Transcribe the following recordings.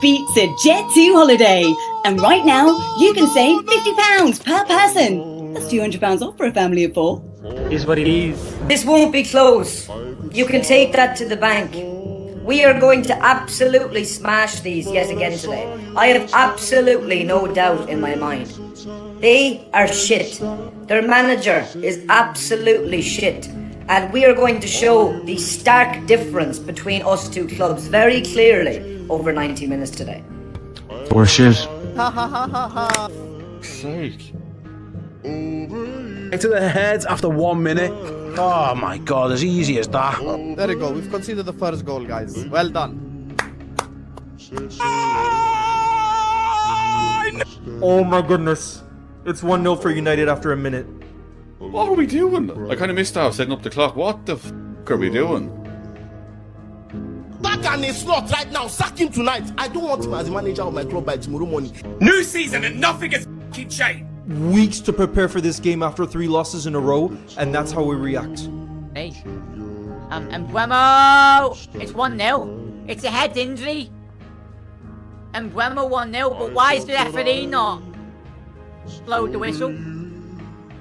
beats a Jet2 holiday. And right now, you can save £50 per person. That's £200 off for a family of 4. Is what it is. This won't be close. You can take that to the bank. We are going to absolutely smash these yet again today. I have absolutely no doubt in my mind. They are shit. Their manager is absolutely shit. And we are going to show the stark difference between us two clubs very clearly over 90 minutes today. Or shit. Ha ha ha ha ha. Sake. Into the head after 1 minute. Oh my god, as easy as that. There we go. We've conceded the first goal, guys. Well done. Oh my goodness. It's 1-0 for United after a minute. What are we doing? I kind of missed out setting up the clock. What the f*** are we doing? That can a slot right now. Sack him tonight. I don't want him as a manager of my club by tomorrow morning. New season and nothing is f***ing changed. Weeks to prepare for this game after 3 losses in a row, and that's how we react. Hey. And Buemo! It's 1-0. It's a head injury. And Buemo 1-0, but why is the referee not blow the whistle?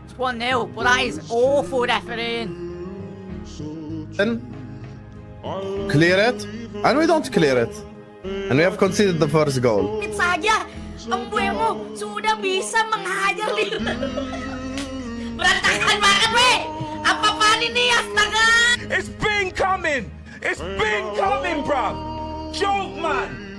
It's 1-0, but that is awful refereeing. Then clear it, and we don't clear it. And we have conceded the first goal. It's saja. Ang Buemo sudah bisa menghajar di... Berantakan banget, we! Apa-apaan ini, astaga! It's been coming! It's been coming, bruv! Joke, man!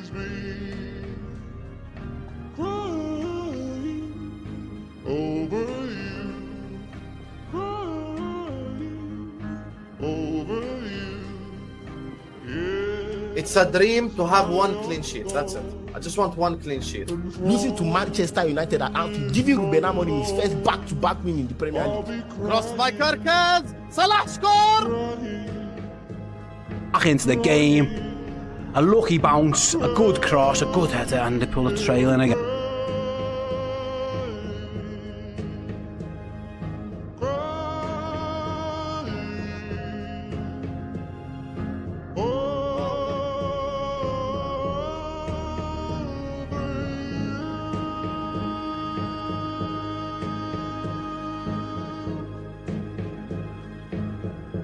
It's a dream to have 1 clean sheet. That's it. I just want 1 clean sheet. Losing to Manchester United at Anton, giving Rubem Amorim his first back-to-back win in the Premier League. Cross by Gyokeres. Salah score! Back into the game. A lucky bounce, a good cross, a good header, and they pull a trail in again.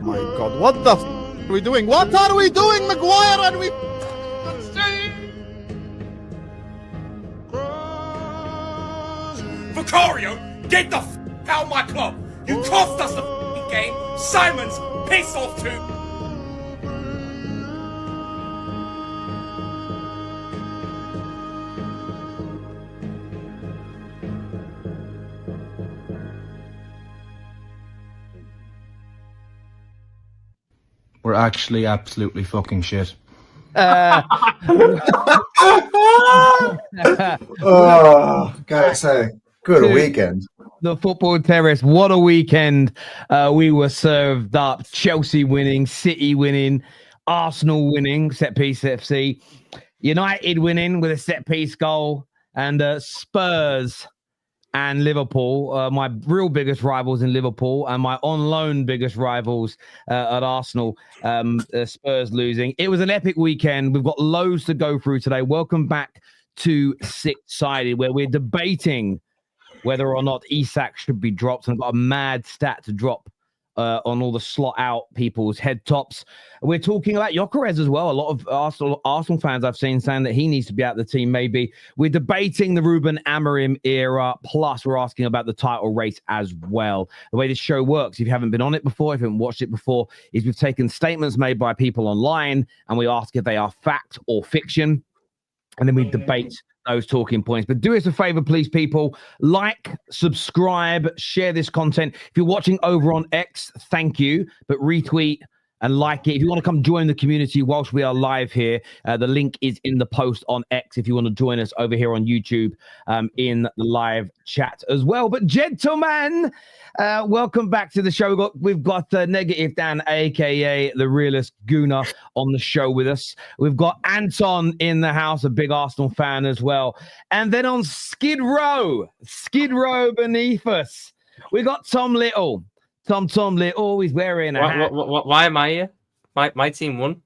My God, what the f are we doing? What are we doing, Maguire? And we... Vicario, get the f*** out of my club! You cost us the f***ing game! Simon's pissed off too! We're actually absolutely fucking shit. Oh, gotta say, good weekend. The Football Terrace, what a weekend we were served up. Chelsea winning, City winning, Arsenal winning, set piece FC, United winning with a set piece goal, and Spurs and Liverpool, my real biggest rivals in Liverpool, and my on loan biggest rivals at Arsenal, Spurs losing. It was an epic weekend. We've got loads to go through today. Welcome back to Six-Sided, where we're debating whether or not Isak should be dropped. And I've got a mad stat to drop on all the slot out people's head tops. We're talking about Gyökeres as well. A lot of Arsenal fans I've seen saying that he needs to be out of the team maybe. We're debating the Rubem Amorim era, plus we're asking about the title race as well. The way this show works, if you haven't been on it before, if you haven't watched it before, is we've taken statements made by people online and we ask if they are fact or fiction, and then we debate those talking points. But do us a favor, please, people. Like, subscribe, share this content. If you're watching over on X, thank you. But retweet and like it. If you want to come join the community whilst we are live here, the link is in the post on X if you want to join us over here on YouTube in the live chat as well. But gentlemen, welcome back to the show. We've got Negative Dan, a.k.a. the realist Gooner, on the show with us. We've got Anton in the house, a big Arsenal fan as well. And then on Skid Row beneath us, we got Tom Little. Tom Little, he's wearing a hat. Why am I here? My team won.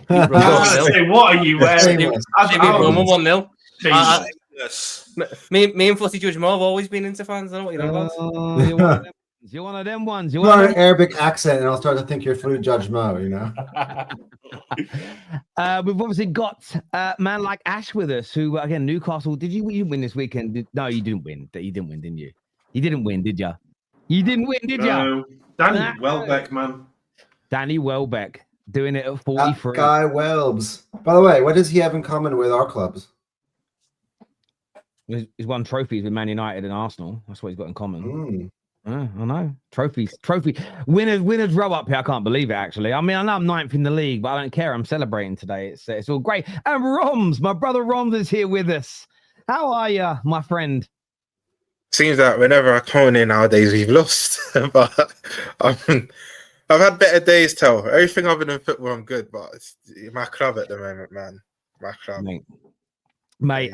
What are you wearing? Shameless. Roma 1-0. Jesus. Me and Footy Judge Mo have always been into fans. I don't know what you're on about. You're one of them ones. You want an Arabic accent, and I'll start to think you're Food Judge Mo, you know? We've obviously got a man like Ash with us, who, again, Newcastle. You win this weekend? No, you didn't win. You didn't win, didn't you? You didn't win, did you? You didn't win, did you? No. Danny Welbeck, man. Danny Welbeck doing it at 43. That guy Welbs. By the way, what does he have in common with our clubs? He's won trophies with Man United and Arsenal. That's what he's got in common. Mm. I know. Trophy. Winners row up here. I can't believe it, actually. I mean, I know I'm 9th in the league, but I don't care. I'm celebrating today. It's all great. And Romz, my brother Romz is here with us. How are you, my friend? Seems that whenever I come in nowadays, we've lost. But I've had better days, tell. Everything other than football, I'm good. But it's my club at the moment, man. My club. Mate,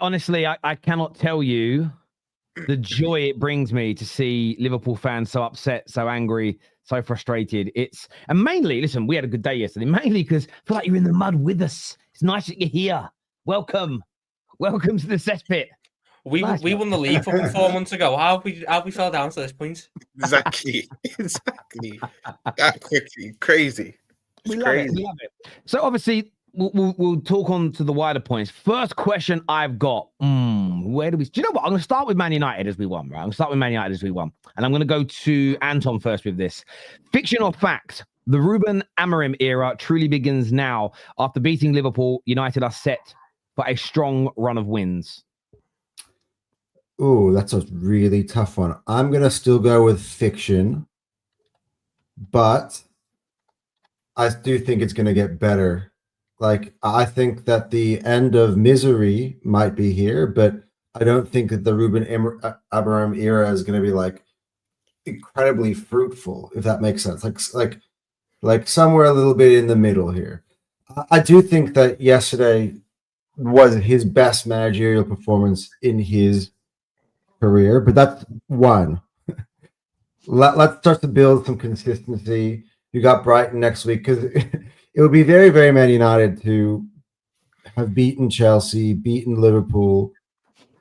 honestly, I cannot tell you the joy it brings me to see Liverpool fans so upset, so angry, so frustrated. And mainly, listen, we had a good day yesterday, mainly because I feel like you're in the mud with us. It's nice that you're here. Welcome to the cesspit. We won the league 4 months ago. How we fell down to this point? Exactly. That quickly, crazy. We love it. So obviously, we'll talk on to the wider points. First question I've got. Where do you know what? I'm going to start with Man United as we won, right? And I'm going to go to Anton first with this. Fiction or fact? The Rubem Amorim era truly begins now. After beating Liverpool, United are set for a strong run of wins. Oh, that's a really tough one. I'm going to still go with fiction, but I do think it's going to get better. Like, I think that the end of misery might be here, but I don't think that the Rubem Amorim era is going to be like incredibly fruitful, if that makes sense. Like somewhere a little bit in the middle here. I do think that yesterday was his best managerial performance in his career, but that's one. Let's start to build some consistency. You got Brighton next week, because it would be very, very Man United to have beaten Chelsea, beaten Liverpool,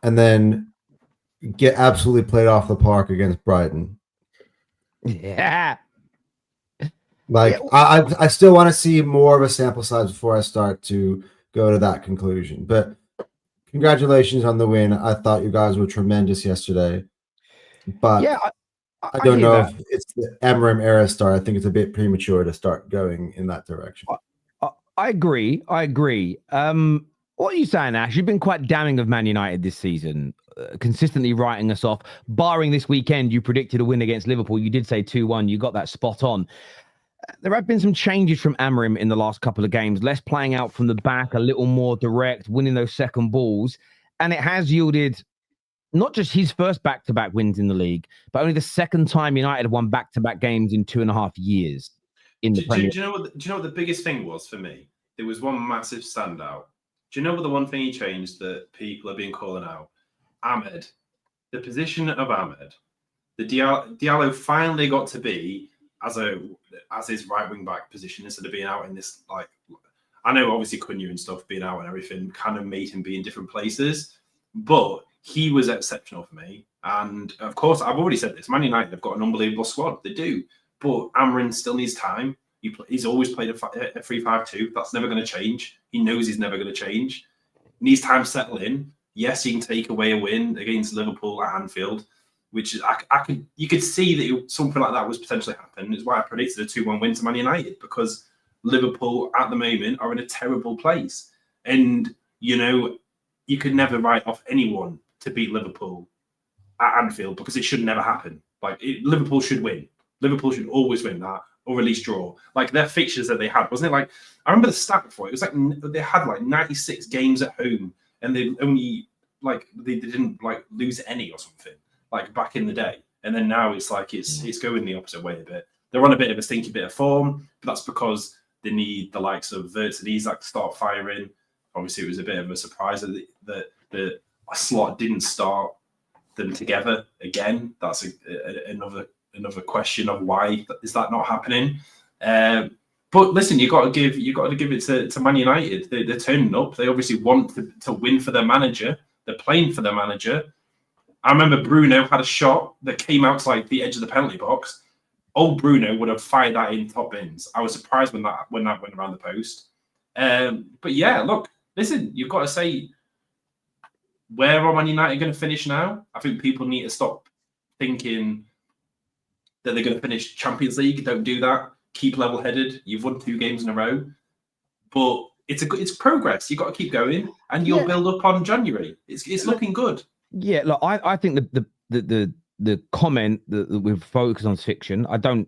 and then get absolutely played off the park against Brighton. Yeah. I still want to see more of a sample size before I start to go to that conclusion. But congratulations on the win. I thought you guys were tremendous yesterday. But yeah, I don't know if it's the Amorim era start. I think it's a bit premature to start going in that direction. I agree. What are you saying, Ash? You've been quite damning of Man United this season, consistently writing us off. Barring this weekend, you predicted a win against Liverpool. You did say 2-1. You got that spot on. There have been some changes from Amorim in the last couple of games. Less playing out from the back, a little more direct, winning those second balls. And it has yielded not just his first back-to-back wins in the league, but only the second time United have won back-to-back games in 2.5 years in the Premier League. Do you know what the biggest thing was for me? There was one massive standout. Do you know what the one thing he changed that people have been calling out? Ahmed. The position of Ahmed. The Diallo finally got to be as his right wing back position instead of being out in this, like, I know obviously Cunha and stuff being out and everything kind of made him be in different places, but he was exceptional for me. And of course, I've already said this, Man United have got an unbelievable squad. They do. But Amorim still needs time. He's always played a 3-5-2. That's never going to change. He knows he's never going to change. Needs time to settle in. Yes, he can take away a win against Liverpool at Anfield, which you could see that something like that was potentially happening. It's why I predicted a 2-1 win to Man United, because Liverpool at the moment are in a terrible place. And, you could never write off anyone to beat Liverpool at Anfield, because it should never happen. Liverpool should win. Liverpool should always win that, or at least draw. Like, their fixtures that they had, wasn't it? Like, I remember the stat before. It was like they had 96 games at home, and they only they didn't lose any or something back in the day. And then now it's it's going the opposite way a bit. They're on a bit of a stinky bit of form, but that's because they need the likes of Havertz and Isak to start firing. Obviously, it was a bit of a surprise that the slot didn't start them together again. That's another question of why is that not happening. But But listen, you got to give it to Man United. They're turning up. They obviously want to win for their manager. They're playing for their manager. I remember Bruno had a shot that came out to like the edge of the penalty box. Old Bruno would have fired that in top bins. I was surprised when that went around the post. But yeah, look, listen, you've got to say, where are Man United going to finish now? I think people need to stop thinking that they're going to finish Champions League. Don't do that. Keep level-headed. You've won 2 games in a row, but it's progress. You've got to keep going, and you'll build up on January. It's looking good. Yeah, look, I think the comment that we've focused on fiction. I don't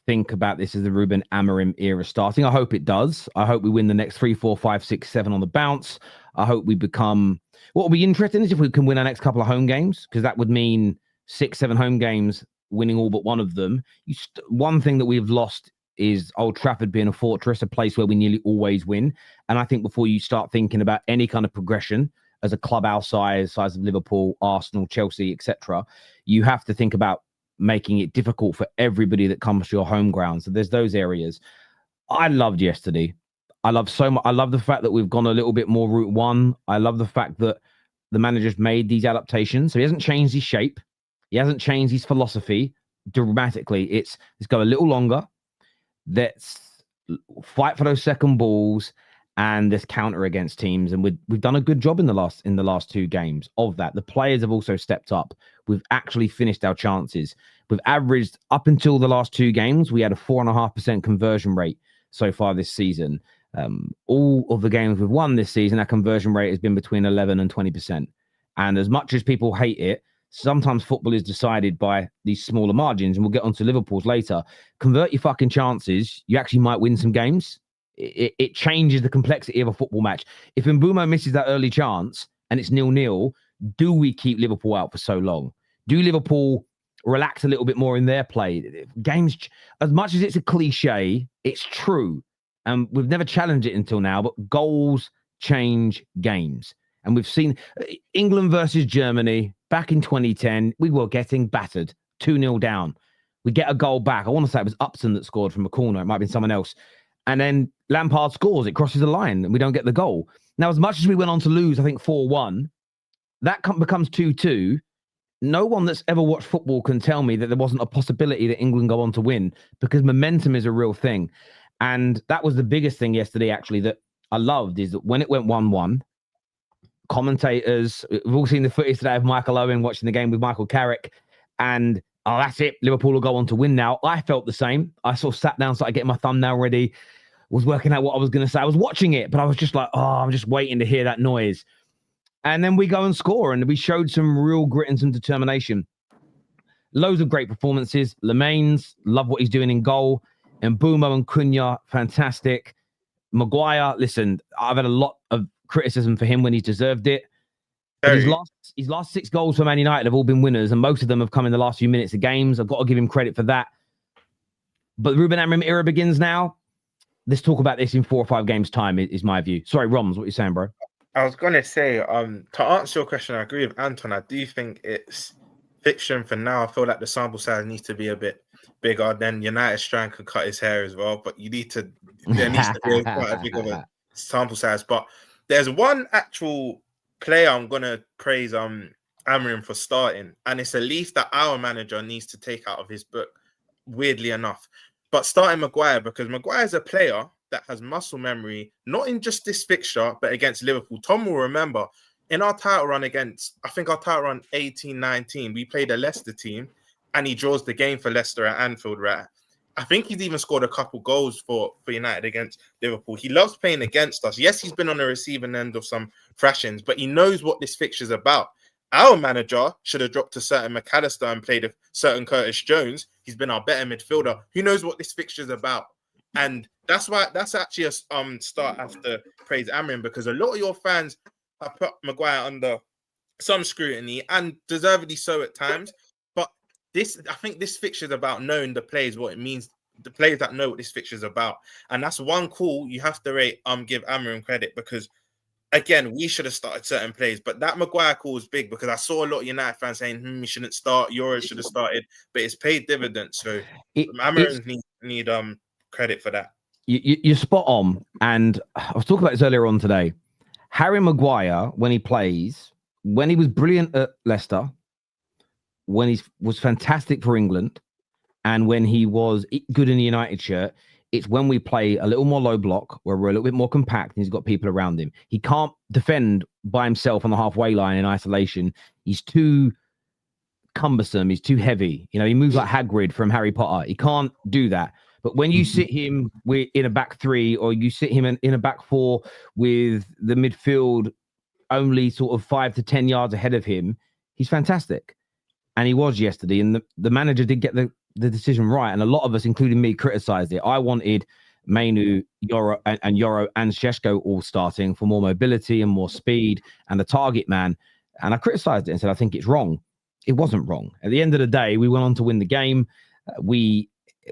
think about this as the Rubem Amorim era starting. I hope it does. I hope we win the next 3, 4, 5, 6, 7 on the bounce. I hope we become. What will be interesting is if we can win our next couple of home games, because that would mean 6, 7 home games, winning all but one of them. One thing that we've lost is Old Trafford being a fortress, a place where we nearly always win. And I think before you start thinking about any kind of progression as a club our size of Liverpool, Arsenal, Chelsea, etc., you have to think about making it difficult for everybody that comes to your home ground. So there's those areas. I loved yesterday. I love so much. I love the fact that we've gone a little bit more route one. I love the fact that the manager's made these adaptations. So he hasn't changed his shape. He hasn't changed his philosophy dramatically. Let's go a little longer. Let's fight for those second balls and this counter against teams. And we've done a good job in the last 2 games of that. The players have also stepped up. We've actually finished our chances. We've averaged up until the last 2 games. We had a 4.5% conversion rate so far this season. All of the games we've won this season, our conversion rate has been between 11 and 20%. And as much as people hate it, sometimes football is decided by these smaller margins, and we'll get onto Liverpool's later. Convert your fucking chances. You actually might win some games. It changes the complexity of a football match. If Mbeumo misses that early chance and it's 0-0, do we keep Liverpool out for so long? Do Liverpool relax a little bit more in their play? Games, as much as it's a cliche, it's true. And we've never challenged it until now, but goals change games. And we've seen England versus Germany back in 2010. We were getting battered 2-0 down. We get a goal back. I want to say it was Upton that scored from a corner. It might have been someone else. And then Lampard scores. It crosses the line and we don't get the goal. Now, as much as we went on to lose, I think 4-1, that becomes 2-2. No one that's ever watched football can tell me that there wasn't a possibility that England go on to win, because momentum is a real thing. And that was the biggest thing yesterday, actually, that I loved, is that when it went 1-1, commentators, we've all seen the footage today of Michael Owen watching the game with Michael Carrick, and that's it, Liverpool will go on to win now. I felt the same. I sort of sat down, started getting my thumbnail ready, was working out what I was going to say. I was watching it, but I was just like, I'm just waiting to hear that noise. And then we go and score, and we showed some real grit and some determination. Loads of great performances. Lemaines, love what he's doing in goal. And Mbeumo and Cunha, fantastic. Maguire, listen, I've had a lot of criticism for him when he's deserved it. But his last 6 goals for Man United have all been winners, and most of them have come in the last few minutes of games. I've got to give him credit for that. But the Rubem Amorim era begins now. Let's talk about this in 4 or 5 games' time, is my view. Sorry, Romz, what are you saying, bro? I was going to say, to answer your question, I agree with Anton. I do think it's fiction for now. I feel like the sample size needs to be a bit bigger. Then United Strand can cut his hair as well, but there needs to be quite a big of a sample size. But there's one actual player I'm going to praise Amorim for starting, and it's a leaf that our manager needs to take out of his book, weirdly enough. But starting Maguire, because Maguire's a player that has muscle memory, not in just this fixture, but against Liverpool. Tom will remember, in our title run against, I think our title run 18-19, we played a Leicester team, and he draws the game for Leicester at Anfield, right? I think he's even scored a couple goals for United against Liverpool. He loves playing against us. Yes, he's been on the receiving end of some thrashings, but he knows what this fixture's about. Our manager should have dropped to certain McAllister and played a certain Curtis Jones. He's been our better midfielder. Who knows what this fixture's about? And that's actually a start after praise Amorim, because a lot of your fans have put Maguire under some scrutiny, and deservedly so at times. But I think this fixture is about knowing the players, what it means, the players that know what this fixture is about. And that's one call you have to give Amorim credit, because again, we should have started certain plays, but that Maguire call was big, because I saw a lot of United fans saying he shouldn't start, Gyökeres should have started, but it's paid dividends. So Amorim need credit for that. You're spot on. And I was talking about this earlier on today. Harry Maguire, when he plays, when he was brilliant at Leicester, when he was fantastic for England, and when he was good in the United shirt, it's when we play a little more low block, where we're a little bit more compact, and he's got people around him. He can't defend by himself on the halfway line in isolation. He's too cumbersome. He's too heavy. You know, he moves like Hagrid from Harry Potter. He can't do that. But when you sit him in a back three, or you sit him in a back four with the midfield only sort of 5 to 10 yards ahead of him, he's fantastic. And he was yesterday. And the manager did get the decision right. And a lot of us, including me, criticized it. I wanted Mainu, Yoro, and Šeško all starting for more mobility and more speed and a target man. And I criticized it and said, I think it's wrong. It wasn't wrong. At the end of the day, we went on to win the game.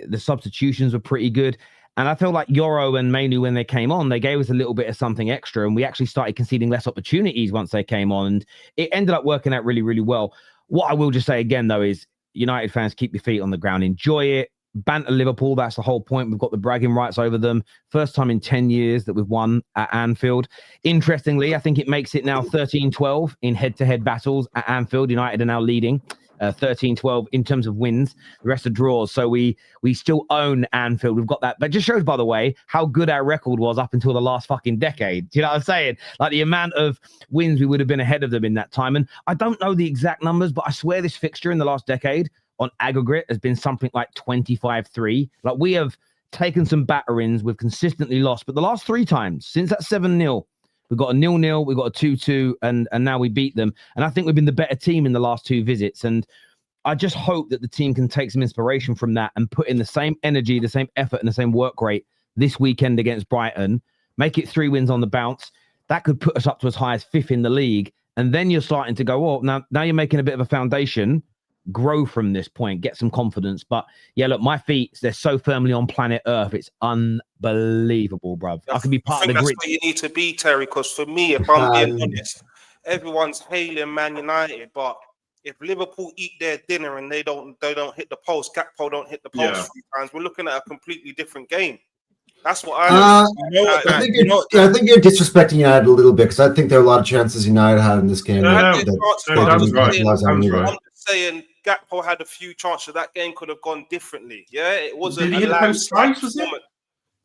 The substitutions were pretty good. And I feel like Yoro and Mainu, when they came on, they gave us a little bit of something extra. And we actually started conceding less opportunities once they came on. And it ended up working out really, really well. What I will just say again, though, is United fans, keep your feet on the ground. Enjoy it. Banter Liverpool. That's the whole point. We've got the bragging rights over them. First time in 10 years that we've won at Anfield. Interestingly, I think it makes it now 13-12 in head-to-head battles at Anfield. United are now leading 13-12 in terms of wins. The rest are draws. So we still own Anfield. We've got that. That just shows, by the way, how good our record was up until the last fucking decade. Do you know what I'm saying? Like the amount of wins we would have been ahead of them in that time. And I don't know the exact numbers, but I swear this fixture in the last decade on aggregate has been something like 25-3. Like we have taken some batterings, we've consistently lost, but the last 3 times since that 7-0, we've got a 0-0, we've got a 2-2, and now we beat them. And I think we've been the better team in the last 2 visits. And I just hope that the team can take some inspiration from that and put in the same energy, the same effort, and the same work rate this weekend against Brighton. Make it 3 wins on the bounce. That could put us up to as high as 5th in the league. And then you're starting to go, oh, now you're making a bit of a foundation. Grow from this point, get some confidence. But yeah, look, my feet, they're so firmly on planet Earth. It's unbelievable, bruv. I can be part of the grid. That's where you need to be, Terry, because for me, if I'm being honest, everyone's hailing Man United, but if Liverpool eat their dinner and they don't hit the post, Gakpo don't hit the post 3 times, we're looking at a completely different game. That's what I think you're disrespecting United a little bit, because I think there are a lot of chances United had in this game. I'm just saying Gakpo had a few chances. That game could have gone differently. Yeah, it wasn't a landslide performance.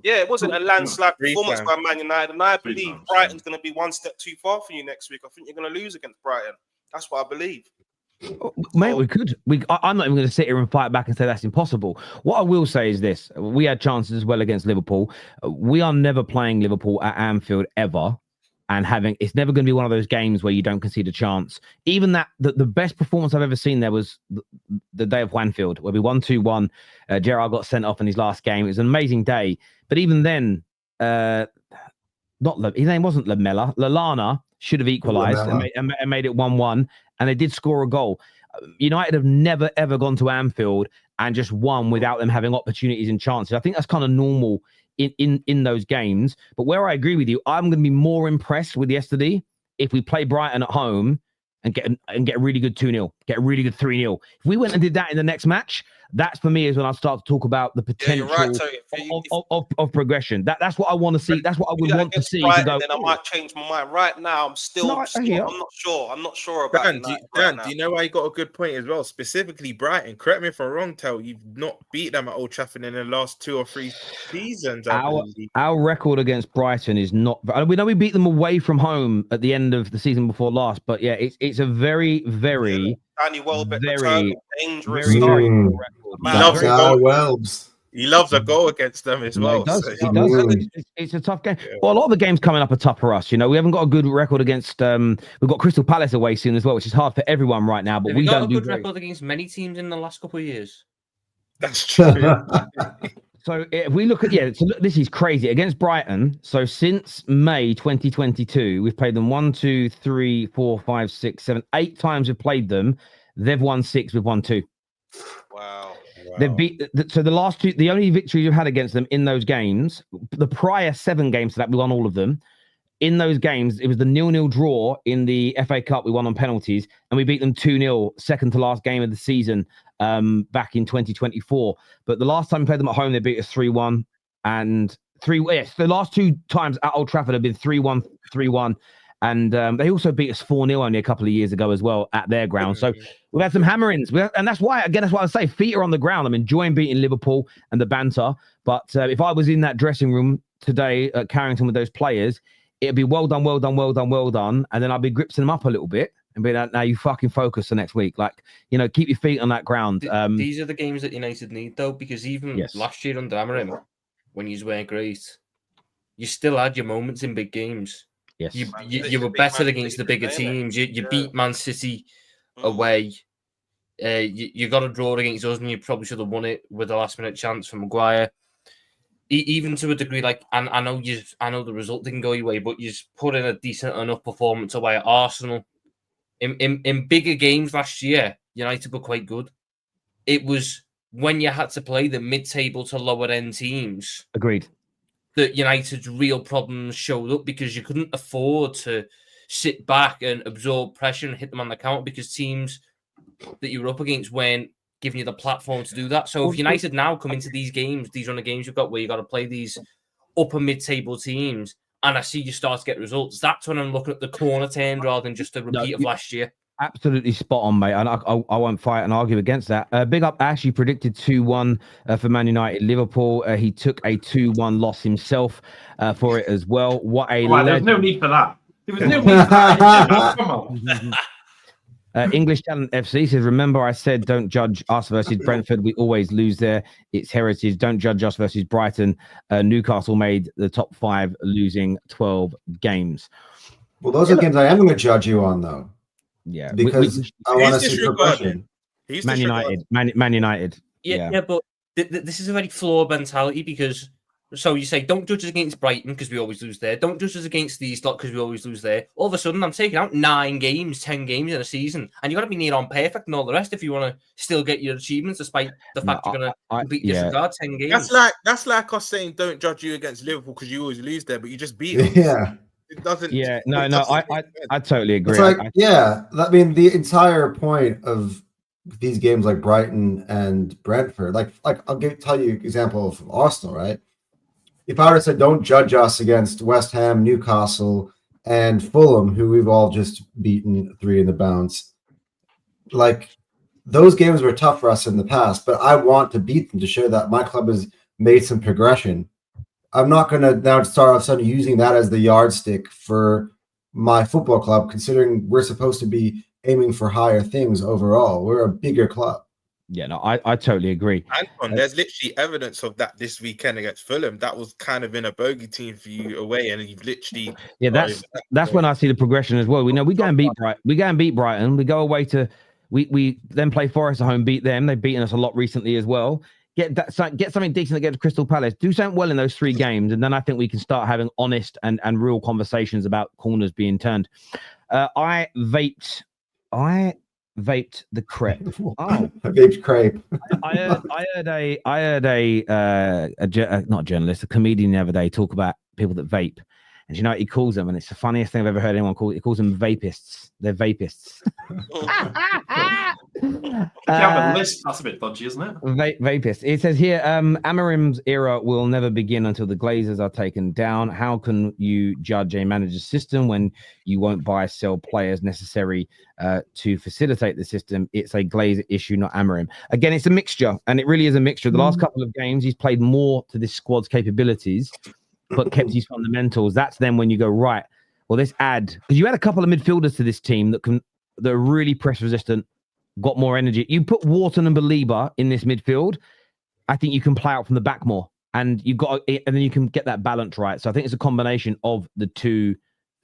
Yeah, it wasn't a landslide performance by Man United. And I believe Brighton's going to be one step too far for you next week. I think you're going to lose against Brighton. That's what I believe. Mate, we could. I'm not even going to sit here and fight back and say that's impossible. What I will say is this. We had chances as well against Liverpool. We are never playing Liverpool at Anfield ever. And it's never going to be one of those games where you don't concede a chance. Even the best performance I've ever seen there was the day of Anfield, where we won 2-1. Gerrard got sent off in his last game. It was an amazing day. But even then, his name wasn't Lamela. Lallana should have equalised and made it 1-1. And they did score a goal. United have never, ever gone to Anfield and just won without them having opportunities and chances. I think that's kind of normal in those games. But where I agree with you, I'm going to be more impressed with yesterday if we play Brighton at home and get a really good 2-0, get a really good 3-0. If we went and did that in the next match, that's for me is when I start to talk about the potential of progression. That's what I want to see. That's what I would want to see. Brighton, then I might change my mind. Right now, I'm not sure. I'm not sure about Dan, do you know why you got a good point as well? Specifically Brighton. Correct me if I'm wrong, Tel. You've not beat them at Old Trafford in the last 2 or 3 seasons. Our record against Brighton is not. We know we beat them away from home at the end of the season before last, but yeah, it's a very, very, Danny Welbeck, very dangerous. He loves a goal against them as well. He does. It's a tough game. Yeah. Well, a lot of the games coming up are tough for us. We haven't got a good record against. We've got Crystal Palace away soon as well, which is hard for everyone right now. But we don't do a good record against many teams in the last couple of years. That's true. So if we look at this is crazy against Brighton. So since May 2022, we've played them 1, 2, 3, 4, 5, 6, 7, 8 times. We've played them. They've won 6. We've won 2. Wow. They've beat. So the last 2, the only victories we've had against them in those games, the prior 7 games to that, we won all of them. In those games, it was the 0-0 draw in the FA Cup. We won on penalties, and we beat them 2-0, second to last game of the season, back in 2024. But the last time we played them at home, they beat us 3-1 and Yes, the last 2 times at Old Trafford have been 3-1, 3-1. And they also beat us 4-0 only a couple of years ago as well at their ground. So we've had some hammerings. And that's why I say feet are on the ground. I'm enjoying beating Liverpool and the banter. But if I was in that dressing room today at Carrington with those players, it'd be well done, well done, well done, well done. And then I'd be gripsing them up a little bit and be like, now you fucking focus for next week. Like, keep your feet on that ground. These are the games that United need, though, because even last year under Amorim, when you weren't great, you still had your moments in big games. Yes, you were better against the bigger teams. You beat Man City away. You got a draw against us, and you probably should have won it with a last-minute chance from Maguire. Even to a degree, like I know the result didn't go your way, but you put in a decent enough performance away at Arsenal. In bigger games last year, United were quite good. It was when you had to play the mid-table to lower-end teams. Agreed. That United's real problems showed up, because you couldn't afford to sit back and absorb pressure and hit them on the counter, because teams that you were up against weren't giving you the platform to do that. So if United now come into these games, these run of games you've got where you got to play these upper mid-table teams, and I see you start to get results, that's when I'm looking at the corner turn rather than just a repeat of last year. Absolutely spot on, mate. And I won't fight and argue against that. Big up Ash. He predicted 2-1 for Man United Liverpool. He took a 2-1 loss himself for it as well. What a there's no need for that. There was no need for that. Come on. English Talent FC says, remember I said don't judge us versus Brentford. We always lose there. It's heritage. Don't judge us versus Brighton. Newcastle made the top 5, losing 12 games. Well, those are games I am going to judge you on, though. Yeah, because I want to see progression. Man United, Man United. Yeah, but this is a very flawed mentality, because so you say don't judge us against Brighton because we always lose there. Don't judge us against these lot because we always lose there. All of a sudden, I'm taking out 9 games, 10 games in a season, and you got to be near on perfect and all the rest if you want to still get your achievements, despite the fact you're going to completely disregard 10 games. That's like us saying don't judge you against Liverpool because you always lose there, but you just beat them. Yeah. It doesn't. Yeah, no, I totally agree. It's like, I mean, the entire point of these games like Brighton and Brentford, like I'll tell you an example from Arsenal, right? If I were to say don't judge us against West Ham, Newcastle, and Fulham, who we've all just beaten 3 in the bounce, like those games were tough for us in the past, but I want to beat them to show that my club has made some progression. I'm not going to now start all of a sudden using that as the yardstick for my football club, considering we're supposed to be aiming for higher things overall. We're a bigger club. Yeah, no, I totally agree. Anton, there's literally evidence of that this weekend against Fulham. That was kind of in a bogey team for you away, and you've literally that's when I see the progression as well. We know we go and beat Brighton. We go away to we then play Forest at home, beat them. They've beaten us a lot recently as well. Get something decent against Crystal Palace. Do something well in those 3 games, and then I think we can start having honest and real conversations about corners being turned. I vaped the crepe. Oh, I vaped crepe. I heard a not a journalist, a comedian the other day talk about people that vape, and you know what he calls them, and it's the funniest thing I've ever heard anyone call it. He calls them vapists. They're vapists. A list, that's a bit dodgy, isn't it? Vapist. It says here, Amorim's era will never begin until the Glazers are taken down. How can you judge a manager's system when you won't buy, sell players necessary to facilitate the system? It's a Glazer issue, not Amorim. Again, it's a mixture, and it really is a mixture. The last couple of games, he's played more to this squad's capabilities, but kept his fundamentals. That's then when you go, right, well, this because you had a couple of midfielders to this team that are really press resistant, got more energy. You put Wharton and Belieber in this midfield, I think you can play out from the back more, and then you can get that balance right. So I think it's a combination of the 2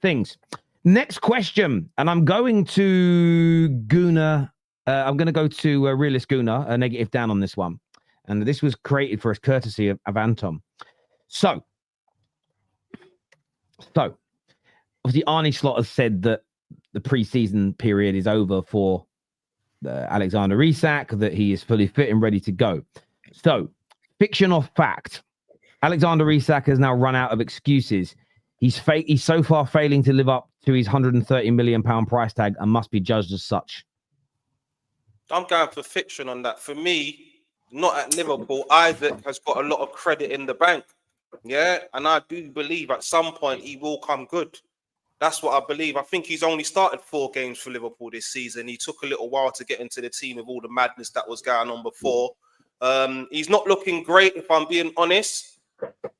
things. Next question, and I'm going to Guna. I'm going to go to Realist Guna, a negative down on this one, and this was created for us courtesy of Anton. So obviously Arnie Slot has said that the pre-season period is over for Alexander Isak, that he is fully fit and ready to go. So, fiction or fact? Alexander Isak has now run out of excuses. He's so far failing to live up to his £130 million price tag and must be judged as such. I'm going for fiction on that. For me, not at Liverpool, Isaac has got a lot of credit in the bank. Yeah, and I do believe at some point he will come good. That's what I believe. I think he's only started 4 games for Liverpool this season. He took a little while to get into the team with all the madness that was going on before. He's not looking great, if I'm being honest,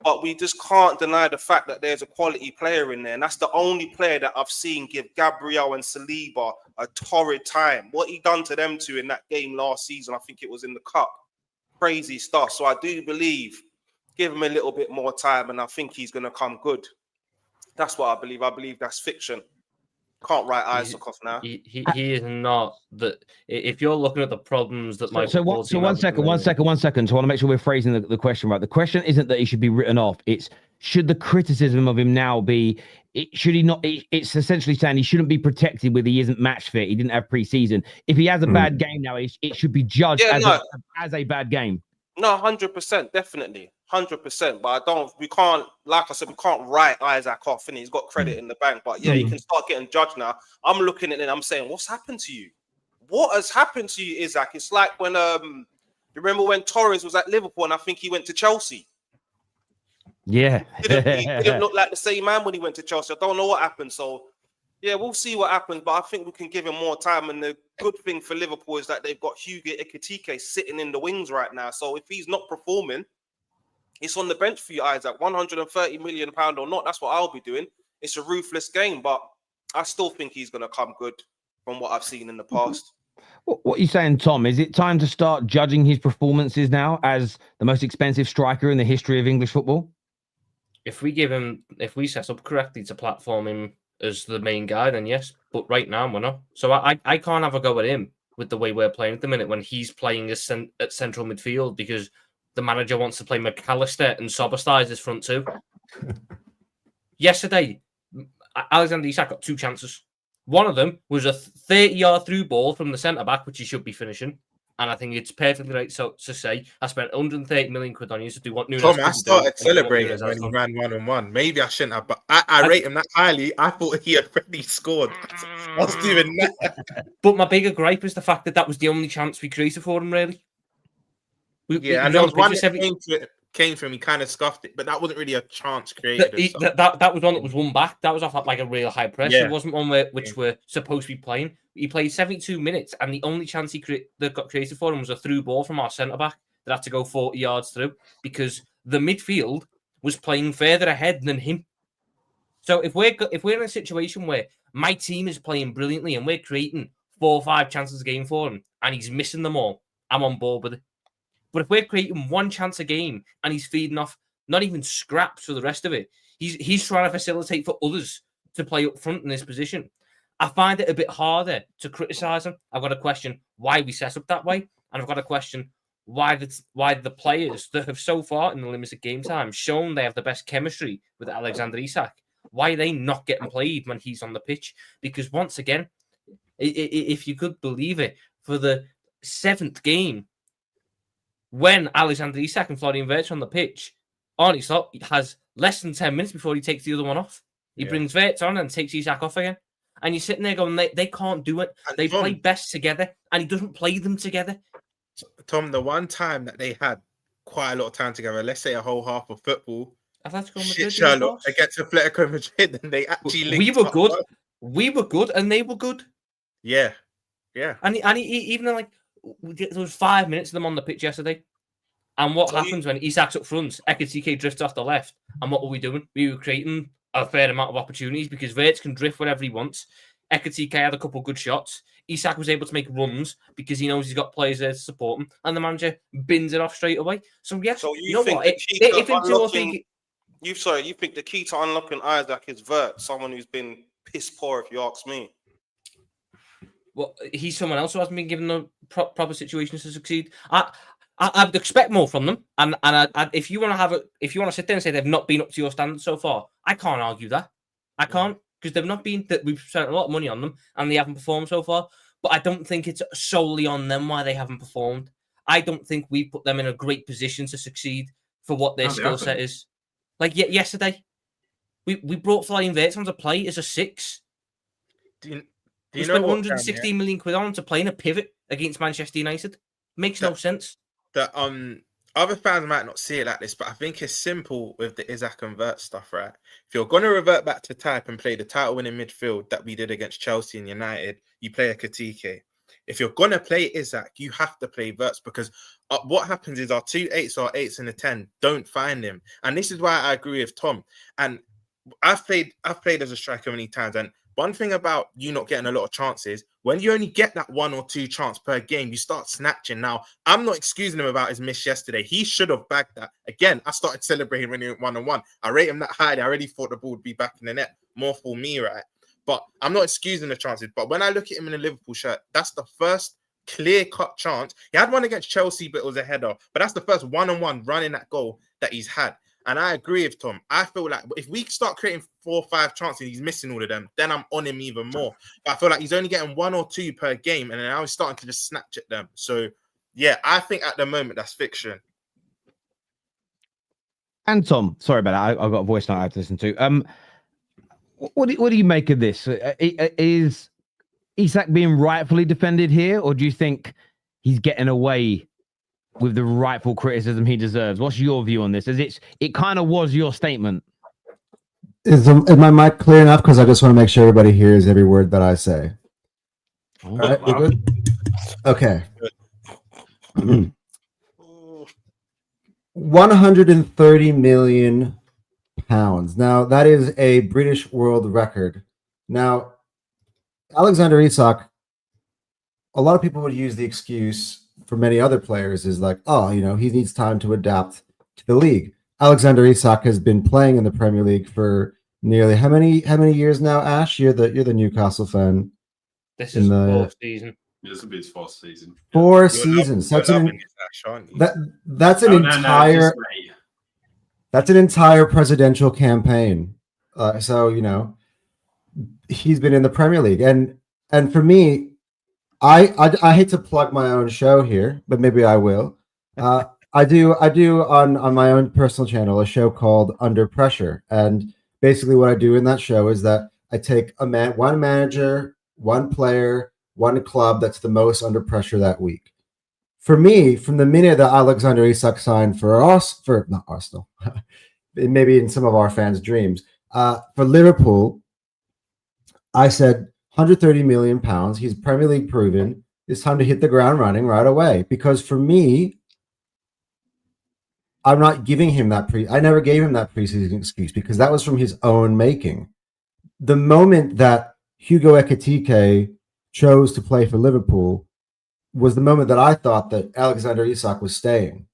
but we just can't deny the fact that there's a quality player in there. And that's the only player that I've seen give Gabriel and Saliba a torrid time. What he done to them two in that game last season, I think it was in the Cup. Crazy stuff. So I do believe, give him a little bit more time, and I think he's going to come good. That's what I believe. I believe that's fiction. Can't write Isak off now. He is not that. If you're looking at the problems that my So one second. So I want to make sure we're phrasing the question right. The question isn't that he should be written off. It's should the criticism of him now be? Should he not? It's essentially saying he shouldn't be protected with he isn't match fit. He didn't have preseason. If he has a bad game now, it should be judged as a bad game. No, 100%, definitely. 100%, but we can't, like I said, we can't write Isak off, and he's got credit in the bank. But yeah, you can start getting judged now. I'm looking at it and I'm saying, what's happened to you? What has happened to you, Isak? It's like when you remember when Torres was at Liverpool and I think he went to Chelsea. Yeah. He didn't look like the same man when he went to Chelsea. I don't know what happened. So yeah, we'll see what happens, but I think we can give him more time. And the good thing for Liverpool is that they've got Gyokeres sitting in the wings right now. So if he's not performing, it's on the bench for you, Isak. £130 million or not, that's what I'll be doing. It's a ruthless game, but I still think he's going to come good from what I've seen in the past. What are you saying, Tom? Is it time to start judging his performances now as the most expensive striker in the history of English football? If we set up correctly to platform him as the main guy, then yes. But right now, we're not. So I can't have a go at him with the way we're playing at the minute when he's playing at central midfield because the manager wants to play McAllister and Soberstars as front two. Yesterday, Alexander Isak got 2 chances. One of them was a 30-yard through ball from the centre-back, which he should be finishing. And I think it's perfectly right to say I spent 130 million quid on you to do what Nunes. Tom, I started celebrating when he ran 1-on-1. Maybe I shouldn't have, but I rate him that highly. I thought he already scored. I was doing that. But my bigger gripe is the fact that was the only chance we created for him, really. And there was one that came from him, he kind of scuffed it, but that wasn't really a chance created. That was one that was won back. That was off like a real high press. Yeah. It wasn't one which we're supposed to be playing. He played 72 minutes, and the only chance that got created for him was a through ball from our centre-back that had to go 40 yards through because the midfield was playing further ahead than him. So if we're in a situation where my team is playing brilliantly and we're creating 4 or 5 chances a game for him, and he's missing them all, I'm on board with it. But if we're creating 1 chance a game and he's feeding off not even scraps for the rest of it, he's trying to facilitate for others to play up front in this position. I find it a bit harder to criticise him. I've got to question why we set up that way, and I've got to question why the players that have so far in the limited game time shown they have the best chemistry with Alexander Isak, why are they not getting played when he's on the pitch? Because once again, if you could believe it, for the 7th game, when Alexander Isak and Florian Wirtz are on the pitch, Arne Slot has less than 10 minutes before he takes the other one off. He brings Wirtz on and takes Isak off again. And you're sitting there going, they can't do it. They play best together, and he doesn't play them together. Tom, the one time that they had quite a lot of time together, let's say a whole half of football, Sherlock against Atletico Madrid, and they actually we were good. We were good, and they were good. Yeah. And he even like there was 5 minutes of them on the pitch yesterday. And what happens when Isak's up front, Ekitike drifts off the left, and what were we doing? We were creating a fair amount of opportunities because Wirtz can drift wherever he wants. Ekitike had a couple of good shots. Isak was able to make runs because he knows he's got players there to support him, and the manager bins it off straight away. So yes, you know what? You think the key to unlocking Isak is Wirtz, someone who's been piss poor, if you ask me. Well, he's someone else who hasn't been given the proper situations to succeed. I'd expect more from them, and if you want to sit there and say they've not been up to your standards so far, I can't argue that. I can't, because they've not been. That we've spent a lot of money on them, and they haven't performed so far. But I don't think it's solely on them why they haven't performed. I don't think we put them in a great position to succeed for what their skill set is. Like yesterday, we brought Florian Wirtz on to play as a 6. We spent 116 million quid on to play in a pivot against Manchester United. Makes no sense. That other fans might not see it like this, but I think it's simple with the Isak and Vert stuff, right? If you're going to revert back to type and play the title-winning midfield that we did against Chelsea and United, you play a Katike. If you're going to play Isak, you have to play Verts, because what happens is our 2 8s or 8s and a 10 don't find him. And this is why I agree with Tom. And I've played as a striker many times, and one thing about you not getting a lot of chances, when you only get that 1 or 2 chance per game, you start snatching. Now, I'm not excusing him about his miss yesterday. He should have bagged that. Again, I started celebrating when he went 1-on-1. I rate him that highly. I already thought the ball would be back in the net. More for me, right? But I'm not excusing the chances. But when I look at him in a Liverpool shirt, that's the first clear-cut chance. He had one against Chelsea, but it was a header. But that's the first 1-on-1 running that goal that he's had. And I agree with Tom. I feel like if we start creating 4 or 5 chances, he's missing all of them, then I'm on him even more. But I feel like he's only getting 1 or 2 per game, and now he's starting to just snatch at them. So, yeah, I think at the moment that's fiction. And Tom, sorry about that. I've got a voice note I have to listen to. What do you make of this? Is Isak being rightfully defended here, or do you think he's getting away with the rightful criticism he deserves? What's your view on this? As it kind of was your statement. Is my mic clear enough? Because I just want to make sure everybody hears every word that I say. All right, we're good? Okay. 130 million pounds. Now, that is a British world record. Now, Alexander Isak, a lot of people would use the excuse for many other players is like, oh, you know, he needs time to adapt to the league. Alexander Isak has been playing in the Premier League for nearly how many years now, Ash? You're the Newcastle fan. This is the 4th season. This will be his 4th season. 4 seasons. That's an entire presidential campaign. So, you know, he's been in the Premier League. And for me, I hate to plug my own show here, but maybe I will. I do on my own personal channel a show called Under Pressure, and basically what I do in that show is that I take one manager, one player, one club that's the most under pressure that week. For me, from the minute that Alexander Isak signed for not Arsenal, maybe in some of our fans' dreams, for Liverpool, I said 130 million pounds. He's Premier League proven. It's time to hit the ground running right away. Because for me, I'm not giving him that I never gave him that preseason excuse because that was from his own making. The moment that Hugo Ekitike chose to play for Liverpool was the moment that I thought that Alexander Isak was staying.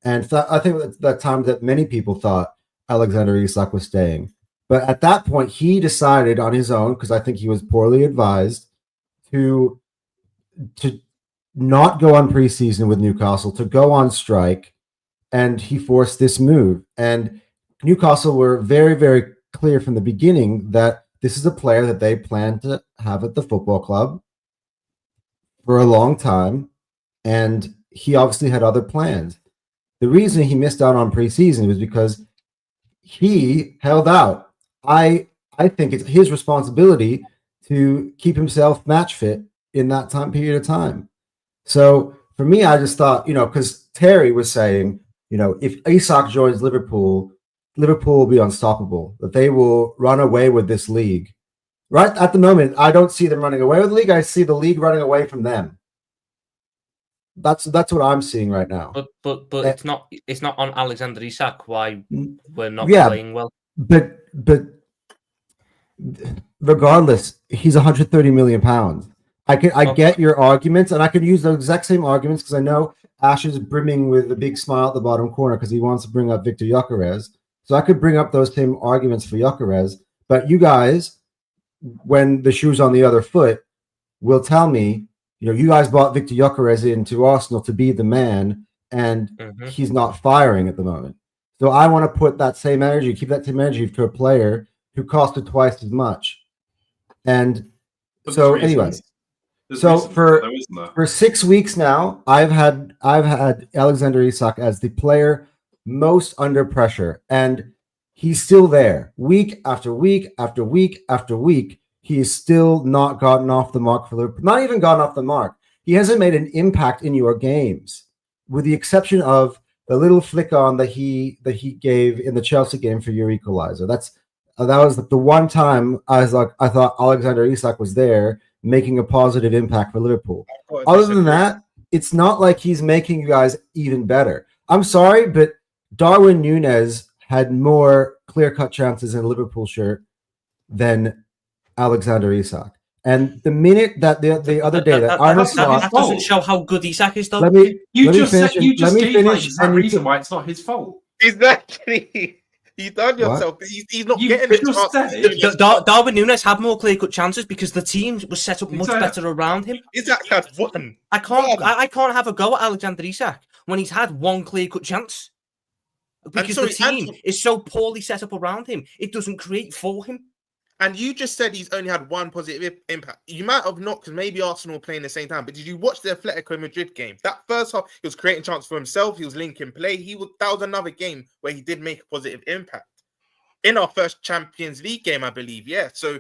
And I think at that time that many people thought Alexander Isak was staying. But at that point, he decided on his own, because I think he was poorly advised, to not go on preseason with Newcastle, to go on strike, and he forced this move. And Newcastle were very, very clear from the beginning that this is a player that they plan to have at the football club for a long time, and he obviously had other plans. The reason he missed out on preseason was because he held out. I think it's his responsibility to keep himself match fit in that time period of time. So for me, I just thought, you know, because Terry was saying, you know, if Isak joins Liverpool, Liverpool will be unstoppable, that they will run away with this league. Right at the moment, I don't see them running away with the league. I see the league running away from them. That's what I'm seeing right now. But it's not on Alexander Isak why we're not playing well. But regardless, he's 130 million pounds. I get your arguments, and I could use the exact same arguments because I know Ash is brimming with a big smile at the bottom corner because he wants to bring up Victor Gyökeres. So I could bring up those same arguments for Gyökeres. But you guys, when the shoe's on the other foot, will tell me, you know, you guys bought Victor Gyökeres into Arsenal to be the man, and he's not firing at the moment. So I want to put that same energy, keep that same energy to a player who costed twice as much. And so anyway, so for 6 weeks now, I've had Alexander Isak as the player most under pressure, and he's still there week after week after week after week. He's still not gotten off the mark for Liverpool. Not even gotten off the mark. He hasn't made an impact in your games, with the exception of little flick on that he gave in the Chelsea game for your equalizer. That was the one time I thought Alexander Isak was there making a positive impact for Liverpool. Other than that, it's not like he's making you guys even better. I'm sorry, but Darwin Núñez had more clear-cut chances in a Liverpool shirt than Alexander Isak. And the minute that the other day that Arne Slot, that doesn't show how good Isak is, though. You just gave like that reason why it's not his fault. Exactly. You've done yourself. He's not getting it. Darwin Núñez had more clear-cut chances because the team was set up much better around him. Isak had one. I can't have a go at Alexander Isak when he's had one clear-cut chance. Because the team is so poorly set up around him, it doesn't create for him. And you just said he's only had one positive impact. You might have not, because maybe Arsenal were playing the same time. But did you watch the Atletico Madrid game? That first half, he was creating chances for himself. He was linking play. That was another game where he did make a positive impact. In our first Champions League game, I believe. Yeah. So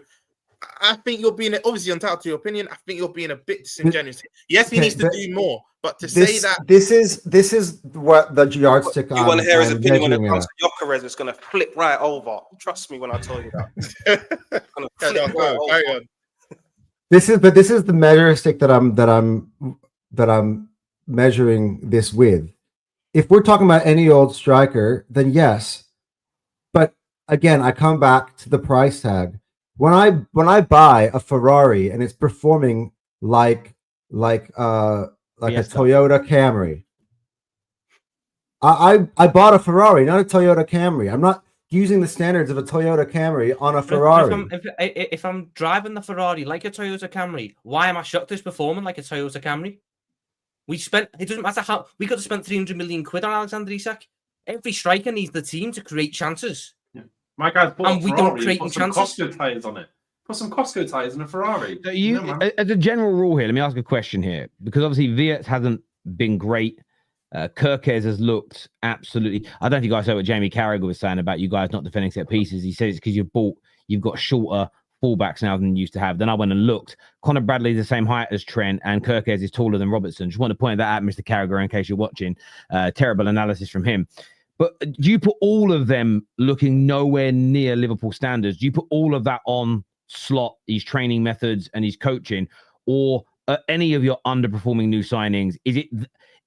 I think you're being, obviously entitled to your opinion. I think you're being a bit disingenuous. Yes, he needs to do more. But to say that this is what the yardstick. You want to hear his opinion when it comes to Gyökeres? It's going to flip right over. Trust me when I tell you that. This is the measure stick that I'm measuring this with. If we're talking about any old striker, then yes. But again, I come back to the price tag. When I buy a Ferrari and it's performing like a Toyota Camry. I bought a Ferrari, not a Toyota Camry. I'm not using the standards of a Toyota Camry on a Ferrari. If I'm driving the Ferrari like a Toyota Camry, why am I shocked it's performing like a Toyota Camry? It doesn't matter how, we could have spent 300 million quid on Alexander Isak. Every striker needs the team to create chances. Yeah. My guy's bought and we don't create put chances. Some Costco tires on it. Put some Costco tires in a Ferrari. So as a general rule here, let me ask a question here, because obviously Havertz hasn't been great. Gyökeres has looked absolutely. I don't know if you guys heard what Jamie Carragher was saying about you guys not defending set pieces. He says it's because you've got shorter fullbacks now than you used to have. Then I went and looked. Conor Bradley's the same height as Trent, and Gyökeres is taller than Robertson. Just want to point that out, Mr. Carragher, in case you're watching. Terrible analysis from him. But do you put all of them looking nowhere near Liverpool standards? Do you put all of that on Slot, his training methods and his coaching, or any of your underperforming new signings?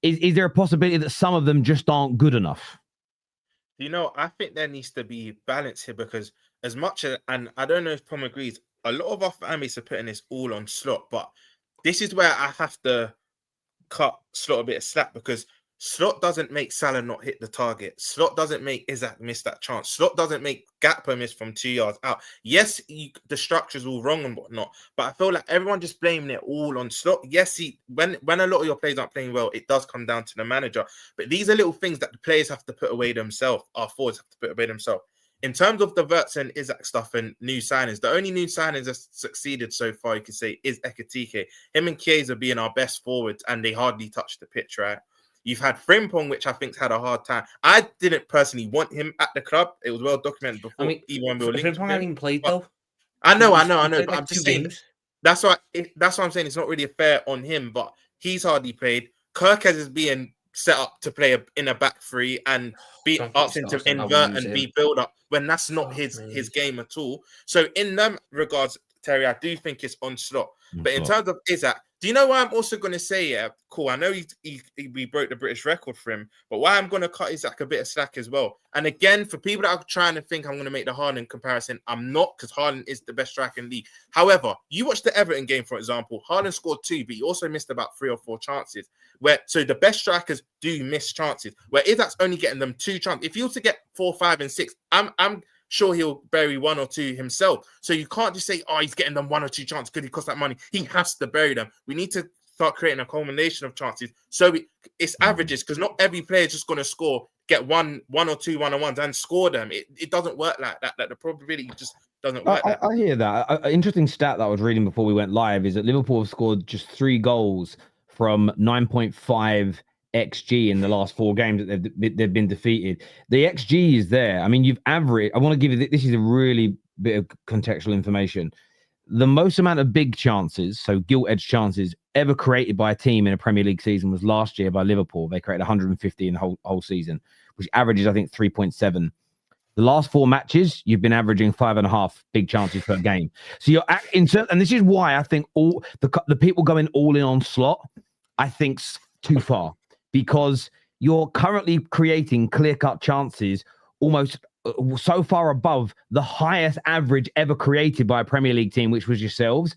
Is there a possibility that some of them just aren't good enough? I think there needs to be balance here, because as much as, and I don't know if Tom agrees, a lot of our fan base are putting this all on Slot, but this is where I have to cut Slot a bit of slack, because Slot doesn't make Salah not hit the target. Slot doesn't make Isak miss that chance. Slot doesn't make Gakpo miss from 2 yards out. Yes, the structure's all wrong and whatnot, but I feel like everyone just blaming it all on Slot. Yes, when a lot of your players aren't playing well, it does come down to the manager. But these are little things that the players have to put away themselves. Our forwards have to put away themselves. In terms of the Havertz and Isak stuff and new signings, the only new signings that succeeded so far, you could say, is Ekitike. Him and Chiesa being our best forwards, and they hardly touched the pitch, right? You've had Frimpong, which I think's had a hard time. I didn't personally want him at the club. It was well documented before. Even when we were linked. Frimpong hasn't even played though. I know. But I'm just saying. That's why I'm saying it's not really fair on him. But he's hardly played. Gyökeres is being set up to play in a back three and be asked him to invert and be build up when that's not his game at all. So in them regards, Terry, I do think it's on Slot. But in terms of Isak, do you know why I'm also going to say, yeah, cool, I know we broke the British record for him, but why I'm going to cut Isak a bit of slack as well. And again, for people that are trying to think I'm going to make the Haaland comparison, I'm not, because Haaland is the best striker in the league. However, you watch the Everton game, for example, Haaland scored 2, but he also missed about 3 or 4 chances. So the best strikers do miss chances, where Isak's only getting them 2 chances. If he was to get 4, 5, and 6, I'm sure he'll bury 1 or 2 himself. So you can't just say, he's getting them 1 or 2 chances because he cost that money. He has to bury them. We need to start creating a combination of chances. So it's averages, because not every player is just going to score, get one or 2 1-on-1s and score them. It doesn't work like that. The probability just doesn't work. I hear that. An interesting stat that I was reading before we went live is that Liverpool have scored just 3 goals from 9.5 XG in the last 4 games that they've been defeated. The XG is there. I mean, you've averaged. I want to give you this is a really bit of contextual information. The most amount of big chances, so gilt edge chances, ever created by a team in a Premier League season was last year by Liverpool. They created 150 in the whole season, which averages, I think, 3.7. The last 4 matches, you've been averaging 5.5 big chances per game. So you're and this is why I think all the people going all in on Slot, I think's too far, because you're currently creating clear-cut chances almost so far above the highest average ever created by a Premier League team, which was yourselves,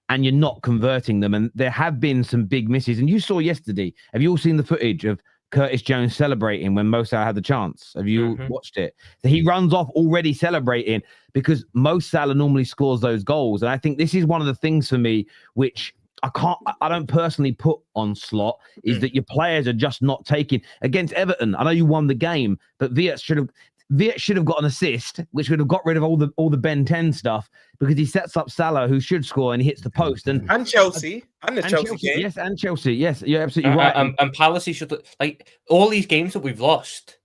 and you're not converting them. And there have been some big misses. And you saw yesterday, have you all seen the footage of Curtis Jones celebrating when Mo Salah had the chance? Have you watched it? So he runs off already celebrating because Mo Salah normally scores those goals. And I think this is one of the things for me, which I don't personally put on Slot, is that your players are just not taking against Everton. I know you won the game, but Viet should have got an assist, which would have got rid of all the Ben 10 stuff, because he sets up Salah, who should score, and he hits the post. And Chelsea. And the Chelsea game. Yes, and Chelsea. Yes, you're absolutely right. And Palace should, like, all these games that we've lost,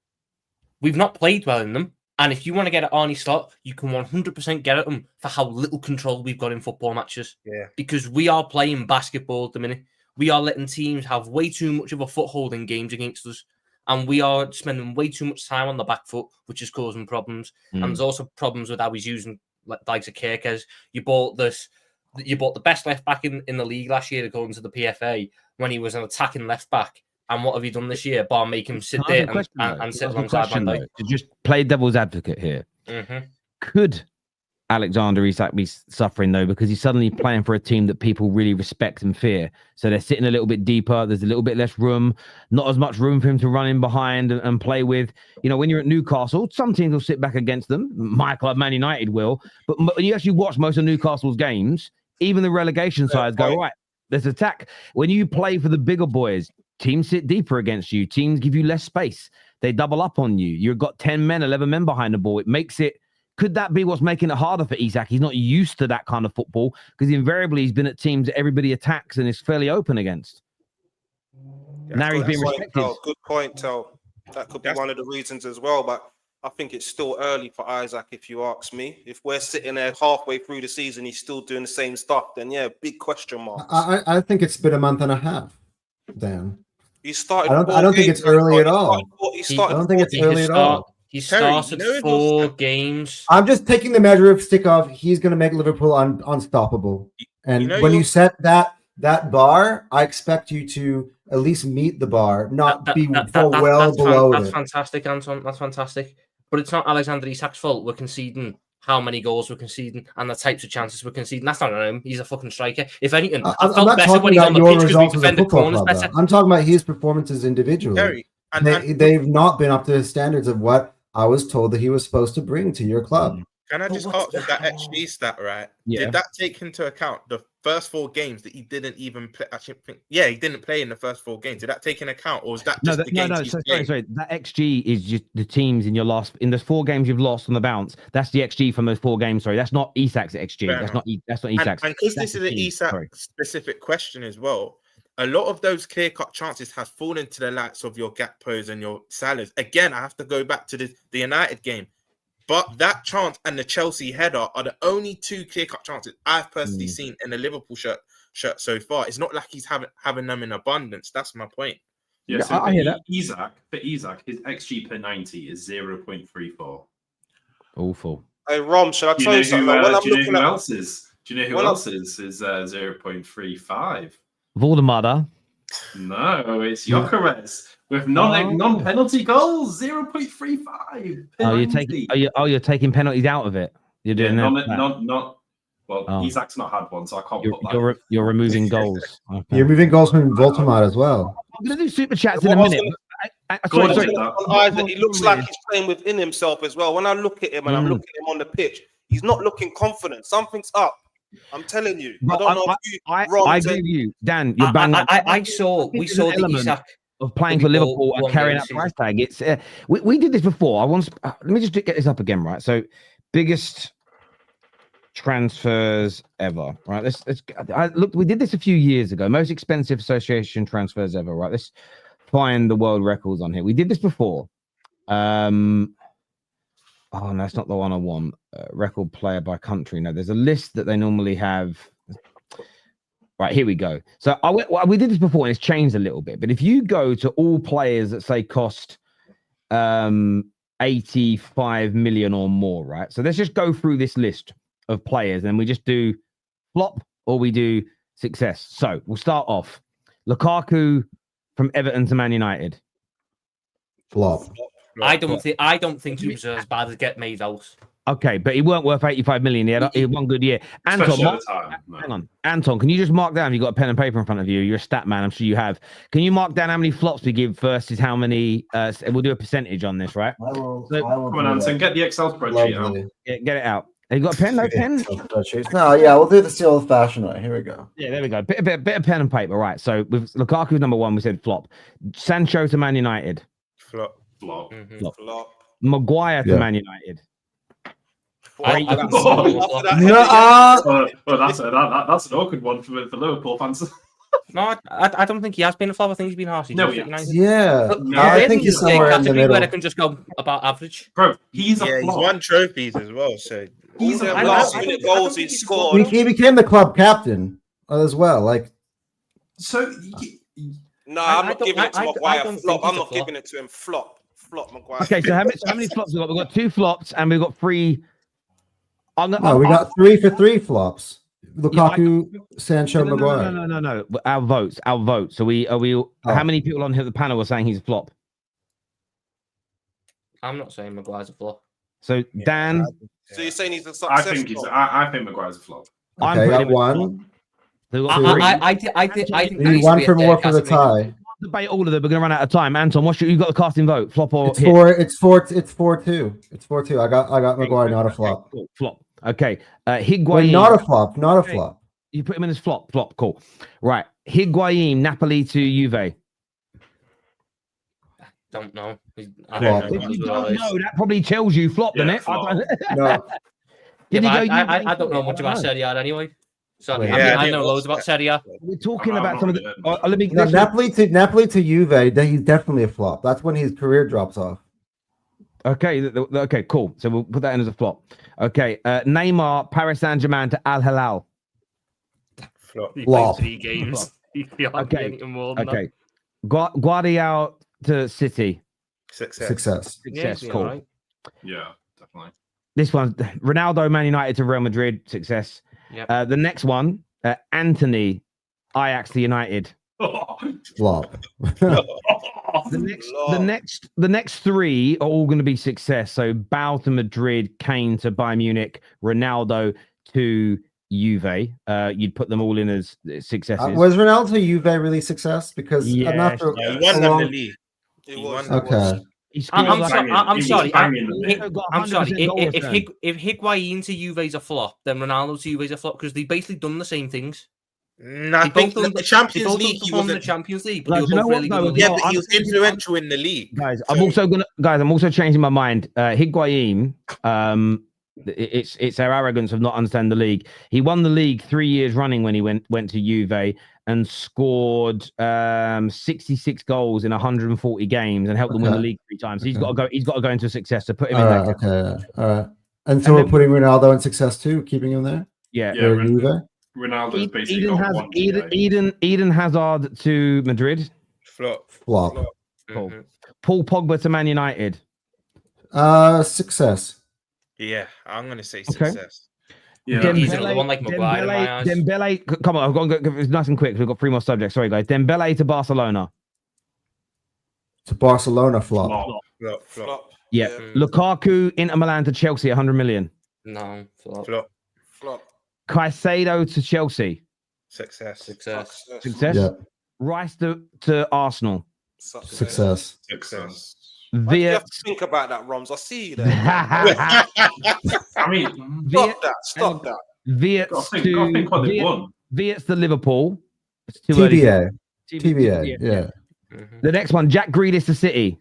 we've not played well in them. And if you want to get at Arnie Slot, you can 100% get at him for how little control we've got in football matches. Yeah. Because we are playing basketball at the minute. We are letting teams have way too much of a foothold in games against us. And we are spending way too much time on the back foot, which is causing problems. And there's also problems with how he's using likes of Gyokeres. You bought the best left back in the league last year, according to the PFA, when he was an attacking left back. And what have you done this year? Bar make him sit there and sit alongside Van Dijk. To just play devil's advocate here. Could Alexander Isak be suffering, though, because he's suddenly playing for a team that people really respect and fear? So they're sitting a little bit deeper. There's a little bit less room, not as much room for him to run in behind and play with. You know, when you're at Newcastle, some teams will sit back against them. My club, Man United, will. But when you actually watch most of Newcastle's games, even the relegation sides go, right, let's attack. When you play for the bigger boys, teams sit deeper against you. Teams give you less space. They double up on you. You've got 10 men, 11 men behind the ball. It makes it... Could that be what's making it harder for Isak? He's not used to that kind of football because invariably he's been at teams that everybody attacks and is fairly open against. Now he's being respected. Good point, Tel. That could be one of the reasons as well, but I think it's still early for Isak, if you ask me. If we're sitting there halfway through the season, he's still doing the same stuff, then yeah, big question marks. I think it's been a month and a half, Dan. He started. I don't think it's early at all. I don't think it's early at all. He started 4 games. I'm just taking the measure of stick of he's going to make Liverpool unstoppable. And when you set that bar, I expect you to at least meet the bar, not be well below it. That's fantastic, Anton. That's fantastic. But it's not Alexander Isak's fault we're conceding how many goals we're conceding and the types of chances we're conceding. That's not on him. He's a fucking striker. If anything, I felt better when he's on the pitch because we defended corners better. I'm talking about his performances individually. They've not been up to the standards of what I was told that he was supposed to bring to your club. Can I just ask with that XG stat, right? Yeah. Did that take into account the first 4 games that he didn't even play? He didn't play in the first 4 games. Did that take into account, or was that just the games? Sorry. That XG is just the teams in those 4 games you've lost on the bounce. That's the XG from those 4 games. Sorry, that's not Isak's XG. That's not Isak's. And because this is an Isak specific question as well, a lot of those clear-cut chances has fallen to the likes of your Gakpos and your Salahs. Again, I have to go back to the United game. But that chance and the Chelsea header are the only 2 clear-cut chances I've personally seen in the Liverpool shirt so far. It's not like he's having them in abundance. That's my point. Yeah, so I hear that. For Isak, his XG per 90 is 0.34. Awful. Hey, Rom, should I tell you something? Do you know who else is? Do you know who else is 0.35? Valdemar. No, it's Gyökeres with non-penalty goals, 0.35. You're taking penalties out of it. You're doing that. Isak's not had one, so I can't put that. You're removing goals. Okay. You're removing goals from Valdemar as well. I'm going to do super chats in a minute. Isaac, he looks like he's playing within himself as well. When I look at him and I'm looking at him on the pitch, he's not looking confident. Something's up. I'm telling you. I don't know if I agree with you, Dan. You're bang on. We saw the Isak of playing for Liverpool and carrying out price tag. It's we did this before. Let me just get this up again, right? So, biggest transfers ever, right? We did this a few years ago. Most expensive association transfers ever, right? Let's find the world records on here. We did this before. Oh, no, that's not the one I want. Record player by country. No, there's a list that they normally have. Right, here we go. So we did this before and it's changed a little bit. But if you go to all players that say cost 85 million or more, right? So let's just go through this list of players and we just do flop or we do success. So we'll start off. Lukaku from Everton to Man United. Flop. I don't think he was as bad as get made out. Okay, but he weren't worth 85 million. He had one good year. Anton, hang on. Anton, can you just mark down? You've got a pen and paper in front of you. You're a stat man. I'm sure you have. Can you mark down how many flops we give versus how many? We'll do a percentage on this, right? I will Come on, Anton, get the Excel spreadsheet out. Yeah, get it out. Have you got a pen? No pen? No, yeah, we'll do this the old-fashioned way. Here we go. Yeah, there we go. Bit of pen and paper. Right. So with Lukaku's number one, we said flop. Sancho to Man United. Flop. Flop. Flop. Maguire to Man United. That's an awkward one for Liverpool fans. No, I don't think he has been a flop. I think he's been harsh. Yeah, I think he's somewhere in the middle. Where I can just go about average. Bro, he's a He's won trophies as well. So He's the last minute goals he scored. He became the club captain as well. Like, so. No, I'm not giving it to Maguire. Flop. I'm not giving it to him. Flop. Flop, Maguire. Okay, so how many flops we got? We've got 2 flops and we've got 3. No, we got 3 for 3 flops. Lukaku, Sancho, Maguire. No. Our votes. So how many people on here the panel were saying he's a flop? I'm not saying Maguire's a flop. So Dan. So you're saying he's a success? I think Maguire's a flop. Okay, I got 1. I think we need 1 for more for the tie. Debate all of them. We're gonna run out of time. Anton, you got the casting vote? Flop or it's 4-2. It's 4-2. I got Maguire, not a flop. Cool. Flop. Okay. Higuain. Wait, not a flop. Not a flop. You put him in as flop. Flop. Cool. Right. Higuain, Napoli to Juve. Don't know. If you don't know, that probably tells you flop, doesn't it? No. I don't know much about Serie A anyway. So I know loads about Serie A. We're talking about some of the. Napoli to Juve. He's definitely a flop. That's when his career drops off. Okay. Okay. Cool. So we'll put that in as a flop. Okay. Neymar, Paris Saint-Germain to Al Hilal. Flop. 3 games. Okay. Okay. Guardiola to City. Success. Cool. Right. Yeah, definitely. This one, Ronaldo, Man United to Real Madrid. Success. Yep. The next one, Anthony, Ajax to United. Flop. The next 3 are all going to be success. So Bale to Madrid, Kane to Bayern Munich, Ronaldo to Juve. You'd put them all in as successes. Was Ronaldo to Juve really success? Because he won them the league. Okay. I'm sorry. If Higuain to Juve's a flop, then Ronaldo to Juve's a flop because they basically done the same things. I think the Champions League. He was in the Champions League, but he was influential in the league. Guys, I'm also changing my mind. Higuain, it's our arrogance of not understanding the league. He won the league 3 years running when he went to Juve and scored 66 goals in 140 games and helped them win the league 3 times. So he's got to go into success to put him in there. Okay. All right. And so we're putting Ronaldo in success too, keeping him there. Yeah. Ronaldo's basically got 1 Eden Hazard to Madrid. Flop. Cool. Paul Pogba to Man United. Success. Yeah, I'm gonna say success. Yeah, he's another one like Maguire in my eyes. Dembele, come on, I've got to go. It's nice and quick. We've got 3 more subjects. Sorry, guys. Dembele to Barcelona. To Barcelona, flop. Flop. Yeah. Lukaku, Inter Milan to Chelsea, 100 million. No, flop. Caicedo to Chelsea. Success. Yeah. Rice to Arsenal. Success. You have to think about that, Romz. I see you there. I mean, stop that. Viet's to Liverpool. It's too TBA. Yeah. The next one, Jack Grealish to City.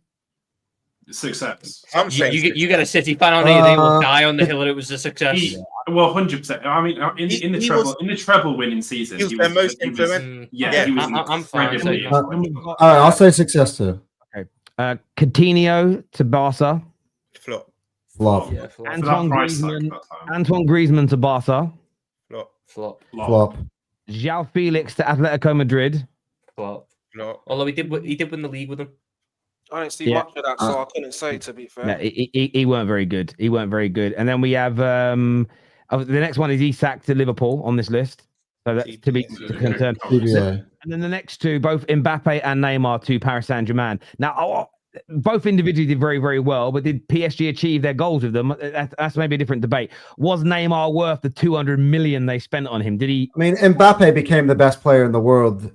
Success. You get a City fan on here, they will die on the hill that it was a success. Well, 100%. I mean, in the treble winning season, he was their most influential. I'm fine. All right, I'll say success too. Okay. Coutinho to Barca. Flop. Yeah, Anton Griezmann to Barca. Flop. João Felix to Atletico Madrid. Well, no. Although he did win the league with them. I didn't see much of that, so I couldn't say, to be fair. No, he weren't very good. He weren't very good. And then we have the next one is Isak to Liverpool on this list. So that's to be confirmed. And then the next two, both Mbappe and Neymar to Paris Saint-Germain. Now, both individually did very, very well, but did PSG achieve their goals with them? That's maybe a different debate. Was Neymar worth the 200 million they spent on him? Did he? I mean, Mbappe became the best player in the world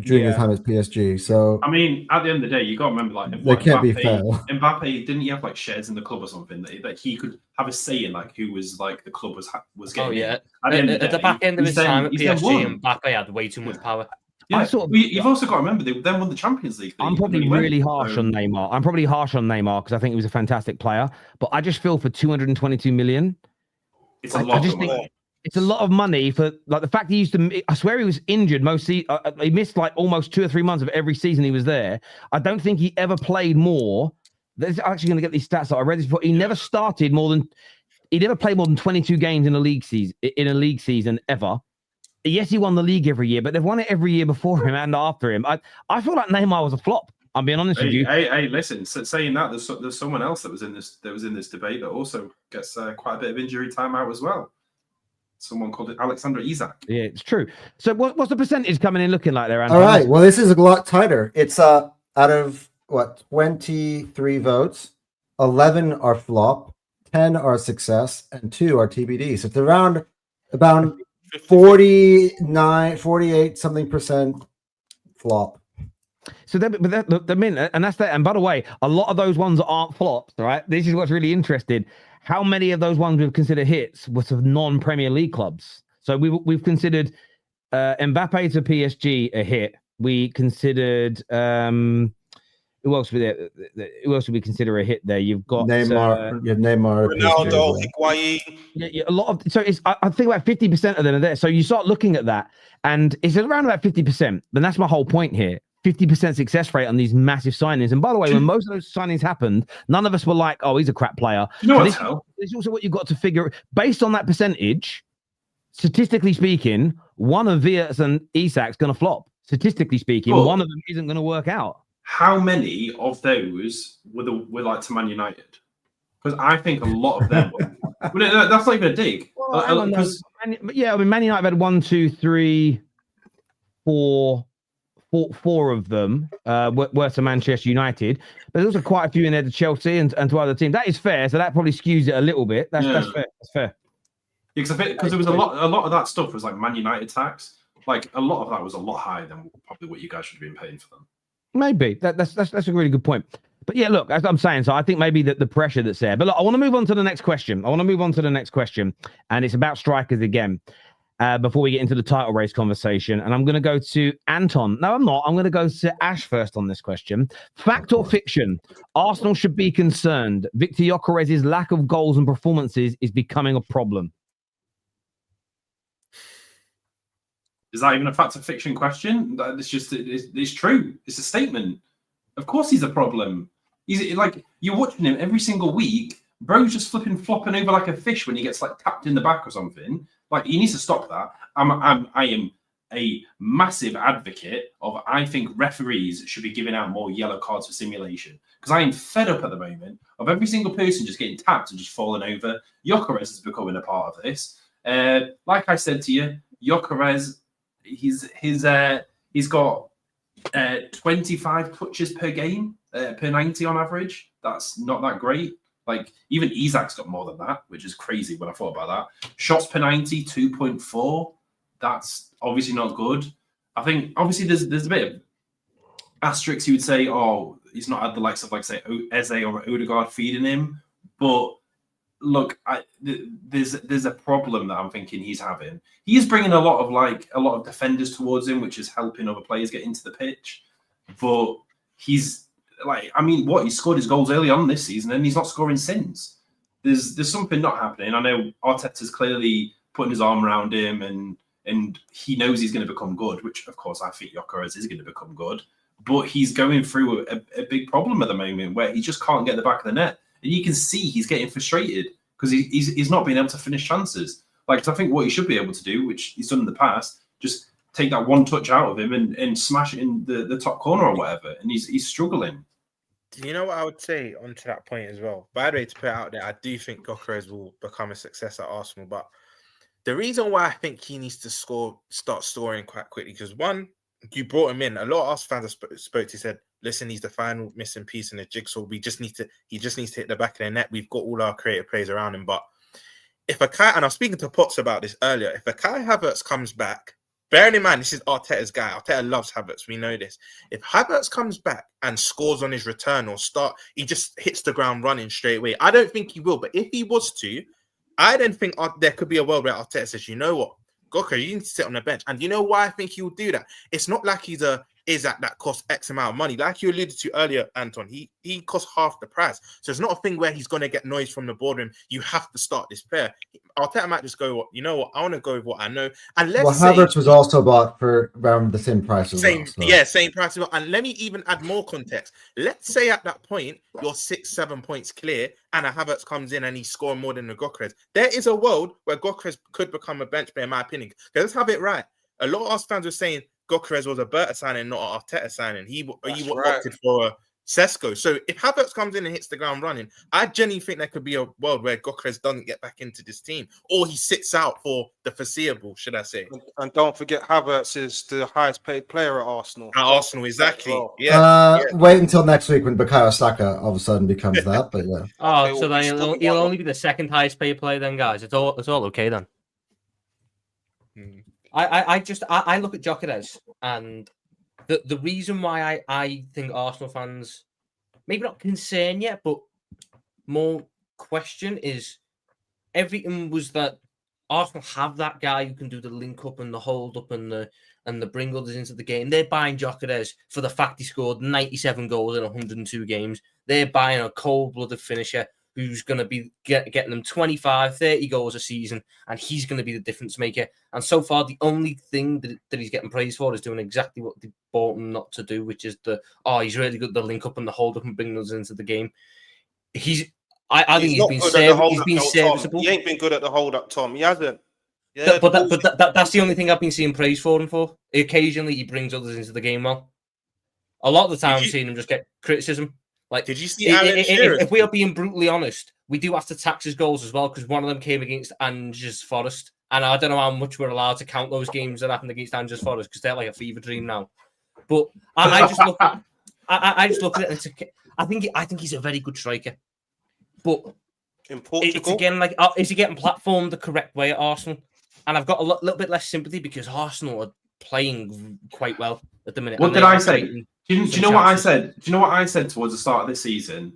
during his time at PSG. So I mean, at the end of the day, you got to remember, like, they can't be fair. Mbappe, didn't he have like shares in the club or something that he could have a say in, like who was like the club was getting? Oh yeah. At the back end of his time at PSG, Mbappe had way too much power. Yeah, you've also got to remember they then won the Champions League. I'm probably really harsh on Neymar. I'm probably harsh on Neymar because I think he was a fantastic player, but I just feel for 222 million, it's a lot. It's a lot of money for like the fact he used to. I swear he was injured he missed like almost 2 or 3 months of every season he was there. I don't think he ever played more. There's actually going to get these stats that I read this before. He never started more than. He never played more than 22 games in a league season ever. Yes, he won the league every year, but they've won it every year before him and after him. I feel like Neymar was a flop. I'm being honest with you. Hey, listen. Saying that, there's someone else that was in this debate that also gets quite a bit of injury time out as well. Someone called it Alexander Isak. Yeah, it's true. So what's the percentage coming in looking like there, Anton? All right. Well, this is a lot tighter. It's out of 23 votes, 11 are flop, 10 are success, and 2 are TBD. So it's around about 48 something percent flop. So and that's that. And by the way, a lot of those ones aren't flops, right? This is what's really interesting. How many of those ones we've considered hits was of non-Premier League clubs? So we've considered Mbappe to PSG a hit. We considered who else would we consider a hit there? You've got Neymar, Ronaldo, Higuain. Yeah, a lot of I think about 50% of them are there. So you start looking at that, and it's around about 50%. Then that's my whole point here. 50% success rate on these massive signings. And by the way, when most of those signings happened, none of us were like, "Oh, he's a crap player." You know this is also what you've got to figure based on that percentage. Statistically speaking, one of Havertz and Isak's going to flop. Statistically speaking, one of them isn't going to work out. How many of those were like to Man United? Because I think a lot of them were. That's not even a dig. Well, yeah, I mean, Man United had 1, 2, 3, 4 of them were to Manchester United. But there's also quite a few in there to Chelsea and to other teams. That is fair. So that probably skews it a little bit. That's fair. That's fair. Because there was a lot of that stuff was like Man United tax. Like a lot of that was a lot higher than probably what you guys should have been paying for them. Maybe that's a really good point. But yeah, look, as I'm saying, so I think maybe the pressure that's there. But look, I want to move on to the next question. And it's about strikers again. Before we get into the title race conversation, and I'm going to go to Anton. No, I'm not. I'm going to go to Ash first on this question. Fact or fiction? Arsenal should be concerned. Victor Gyokeres' lack of goals and performances is becoming a problem. Is that even a fact or fiction question? It's true. It's a statement. Of course he's a problem. He's like, you're watching him every single week. Bro's just flopping over like a fish when he gets like tapped in the back or something. Like, he needs to stop that. I am a massive advocate of, I think referees should be giving out more yellow cards for simulation. Because I am fed up at the moment of every single person just getting tapped and just falling over. Gyökeres is becoming a part of this. Like I said to you, Gyökeres, he's got 25 touches per game, per 90 on average. That's not that great. Like, even Isak's got more than that, which is crazy when I thought about that. Shots per 90, 2.4. That's obviously not good. I think, obviously, there's a bit of asterisks. You would say, oh, he's not had the likes of, like, say, Eze or Odegaard feeding him. But, look, there's a problem that I'm thinking he's having. He is bringing a lot of defenders towards him, which is helping other players get into the pitch. But he's... Like, I mean, he scored his goals early on this season and he's not scoring since. There's something not happening. I know Arteta's clearly putting his arm around him and he knows he's going to become good, which, of course, I think Gyökeres is going to become good. But he's going through a big problem at the moment where he just can't get the back of the net. And you can see he's getting frustrated because he's not being able to finish chances. Like, I think what he should be able to do, which he's done in the past, just take that one touch out of him and smash it in the top corner or whatever. And he's struggling. Do you know what I would say onto that point as well? By the way, to put it out there, I do think Gyokeres will become a success at Arsenal. But the reason why I think he needs to start scoring quite quickly, because one, you brought him in. A lot of us fans I spoke to said, listen, he's the final missing piece in the jigsaw. He just needs to hit the back of the net. We've got all our creative players around him. But if and I was speaking to Potts about this earlier, if Kai Havertz comes back, bearing in mind, this is Arteta's guy. Arteta loves Havertz. We know this. If Havertz comes back and scores on his return he just hits the ground running straight away. I don't think he will, but if he was to, I don't think there could be a world where Arteta says, you know what, Gyökeres, you need to sit on the bench. And you know why I think he will do that? It's not like he's Isak that costs X amount of money. Like you alluded to earlier, Anton, he costs half the price. So it's not a thing where he's going to get noise from the boardroom. You have to start this player. Arteta might just go, you know what, I want to go with what I know. And Havertz was also bought for around the same price as well. So. Yeah, same price as well. And let me even add more context. Let's say at that point, you're 6-7 points clear and a Havertz comes in and he's scoring more than the Gyökeres. There is a world where Gyökeres could become a bench player, in my opinion. Let's have it right. A lot of us fans were saying Gyökeres was a Berta signing, not an Arteta signing. He opted for a Sesko. So if Havertz comes in and hits the ground running, I genuinely think there could be a world where Gyökeres doesn't get back into this team, or he sits out for the foreseeable, should I say? And don't forget, Havertz is the highest paid player at Arsenal. At Arsenal, exactly. Well. Wait until next week when Bukayo Saka all of a sudden becomes that. But yeah. Oh, so then he'll only be the second highest paid player then, guys. It's all okay then. I look at Gyökeres, and the reason why I think Arsenal fans maybe not concerned yet, but more question is everything was that Arsenal have that guy who can do the link up and the hold up and the bring others into the game. They're buying Gyökeres for the fact he scored 97 goals in 102 games. They're buying a cold-blooded finisher who's going to be getting them 25, 30 goals a season, and he's going to be the difference maker. And so far, the only thing that he's getting praised for is doing exactly what they bought him not to do, which is he's really good at the link up and the hold up and bringing us into the game. I think he's been serviceable. He ain't been good at the hold up, Tom. He hasn't. Yeah, but that's the only thing I've been seeing praise for him for. Occasionally, he brings others into the game well. A lot of the time, I've seen him just get criticism. Like, did you see if we are being brutally honest, we do have to tax his goals as well, because one of them came against Angers Forest, and I don't know how much we're allowed to count those games that happened against Angers Forest because they're like a fever dream now. But I just look at it and I think he's a very good striker. But in Portugal, it's again like, is he getting platformed the correct way at Arsenal? And I've got a little bit less sympathy because Arsenal are playing quite well at the minute. What did I say? Do you know what I said? Do you know what I said towards the start of the season?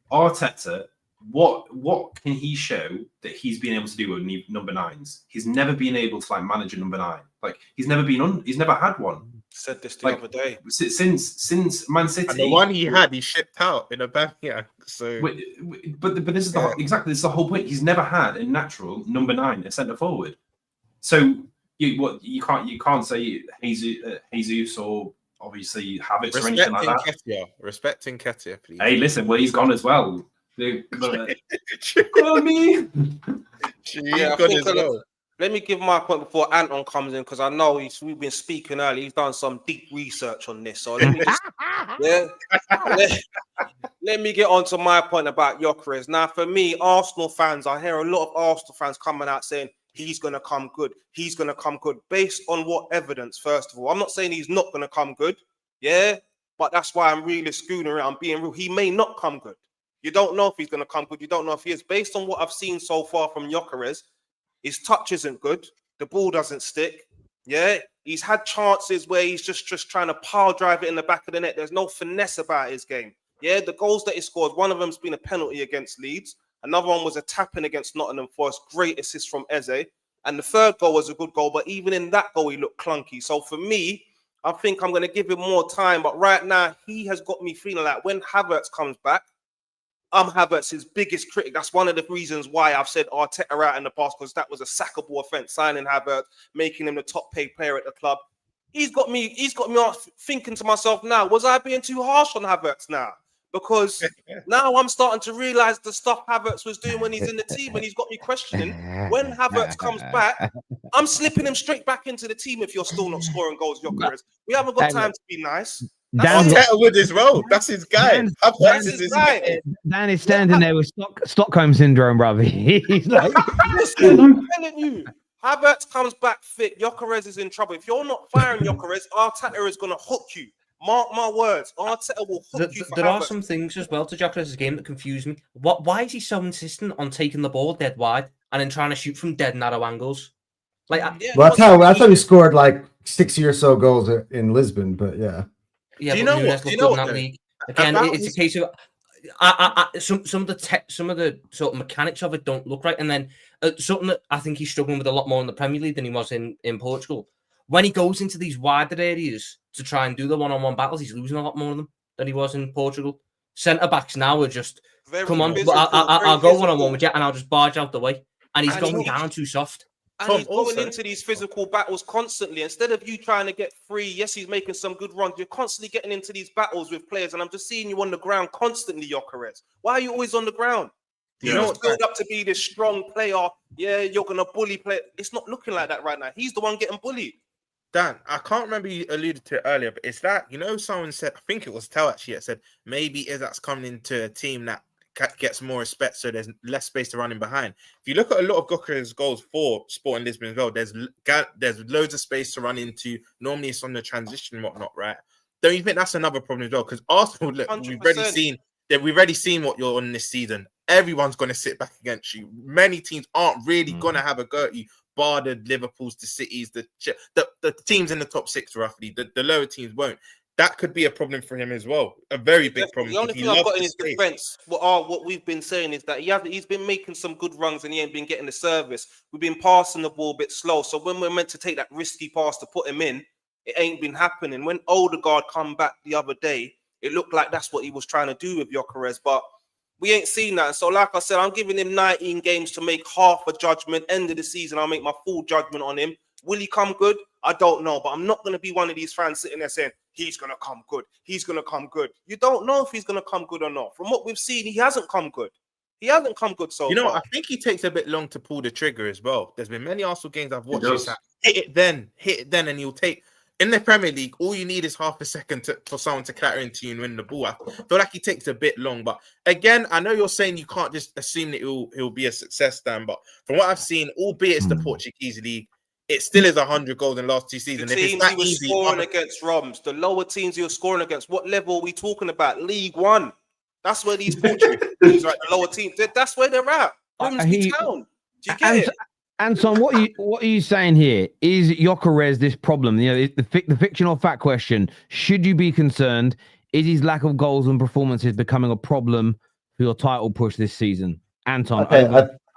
Arteta, what can he show that he's been able to do with number 9s? He's never been able to manage a number 9. Like he's never had one. Said this the other day. Since Man City, and the one he had, he shipped out in a bag. Yeah. So, but this is this is the whole point. He's never had a natural number 9, a centre forward. So you can't say Jesus or obviously Havertz or anything like that. Respecting Ketia, please. Hey, listen, he's gone as well. Let me give my point before Anton comes in, because I know we've been speaking earlier. He's done some deep research on this. So let me let me get on to my point about Gyökeres. Now, for me, Arsenal fans, I hear a lot of Arsenal fans coming out saying he's going to come good. He's going to come good. Based on what evidence, first of all? I'm not saying he's not going to come good. Yeah, but that's why I'm really screwing around. I'm being real. He may not come good. You don't know if he's going to come good. You don't know if he is. Based on what I've seen so far from Gyökeres, his touch isn't good. The ball doesn't stick. Yeah, he's had chances where he's just trying to power drive it in the back of the net. There's no finesse about his game. Yeah, the goals that he scored, one of them's been a penalty against Leeds. Another one was a tap-in against Nottingham Forest. Great assist from Eze. And the third goal was a good goal, but even in that goal, he looked clunky. So for me, I think I'm going to give him more time. But right now, he has got me feeling like when Havertz comes back, I'm Havertz's biggest critic. That's one of the reasons why I've said Arteta out in the past, because that was a sackable offence, signing Havertz, making him the top paid player at the club. He's got me thinking to myself now, was I being too harsh on Havertz now? because now I'm starting to realise the stuff Havertz was doing when he's in the team, and he's got me questioning. When Havertz comes back, I'm slipping him straight back into the team if you're still not scoring goals, Gyokeres. We haven't got time to be nice. Arteta would as well. That's his guy. That's his guy. Dan is standing there with Stockholm syndrome, brother. He's like, listen, I'm telling you, Havertz comes back fit. Gyökeres is in trouble. If you're not firing Gyökeres, Arteta is going to hook you. Mark my words. Arteta will hook you. There are some things as well to Gyökeres' game that confuse me. Why is he so insistent on taking the ball dead wide and then trying to shoot from dead narrow angles? Like, well, that's how he scored like 60 or so goals in Lisbon. But yeah. Yeah, do you know what? Again, it's a case of some of the sort of mechanics of it don't look right, and then something that I think he's struggling with a lot more in the Premier League than he was in Portugal. When he goes into these wider areas to try and do the one-on-one battles, he's losing a lot more of them than he was in Portugal. Centre backs now are just come on, I'll go one-on-one with you, and I'll just barge out the way, and he's going down too soft. And he's going into these physical battles constantly. Instead of you trying to get free, yes, he's making some good runs. You're constantly getting into these battles with players, and I'm just seeing you on the ground constantly, Gyökeres. Why are you always on the ground? You just build up to be this strong player. Yeah, you're going to bully play. It's not looking like that right now. He's the one getting bullied. Dan, I can't remember you alluded to it earlier, but it's that, someone said, I think it was Tel actually, that said maybe Isak's coming into a team that gets more respect, so there's less space to run in behind. If you look at a lot of Gyökeres' goals for Sporting Lisbon as well, there's loads of space to run into. Normally it's on the transition and whatnot, right? Don't you think that's another problem as well? Because Arsenal, look, we've already seen what you're on this season. Everyone's going to sit back against you. Many teams aren't really going to have a go at you, bar the Liverpools, the Cities, the teams in the top six, roughly. The lower teams won't. That could be a problem for him as well. A very big problem. The only thing I've got in his defense, what we've been saying is that he's been making some good runs and he ain't been getting the service. We've been passing the ball a bit slow. So when we're meant to take that risky pass to put him in, it ain't been happening. When Odegaard come back the other day, it looked like that's what he was trying to do with Gyökeres, but we ain't seen that. So like I said, I'm giving him 19 games to make half a judgment. End of the season, I'll make my full judgment on him. Will he come good? I don't know, but I'm not going to be one of these fans sitting there saying, he's going to come good. He's going to come good. You don't know if he's going to come good or not. From what we've seen, he hasn't come good. He hasn't come good so far. I think he takes a bit long to pull the trigger as well. There's been many Arsenal games I've watched. Hit it then, and he'll take... In the Premier League, all you need is half a second for someone to clatter into you and win the ball. I feel like he takes a bit long. But again, I know you're saying you can't just assume that he'll be a success, Dan. But from what I've seen, albeit it's the Portuguese league, it still is 100 goals in the last two seasons. The teams he was scoring against Romz, the lower teams he was scoring against, what level are we talking about? League One. That's where these Portuguese teams are at, the lower teams. That's where they're at. Grimsby Town. Do you get it? Anton, what are you saying here? Is Gyökeres this problem? The fictional fact question. Should you be concerned? Is his lack of goals and performances becoming a problem for your title push this season? Anton,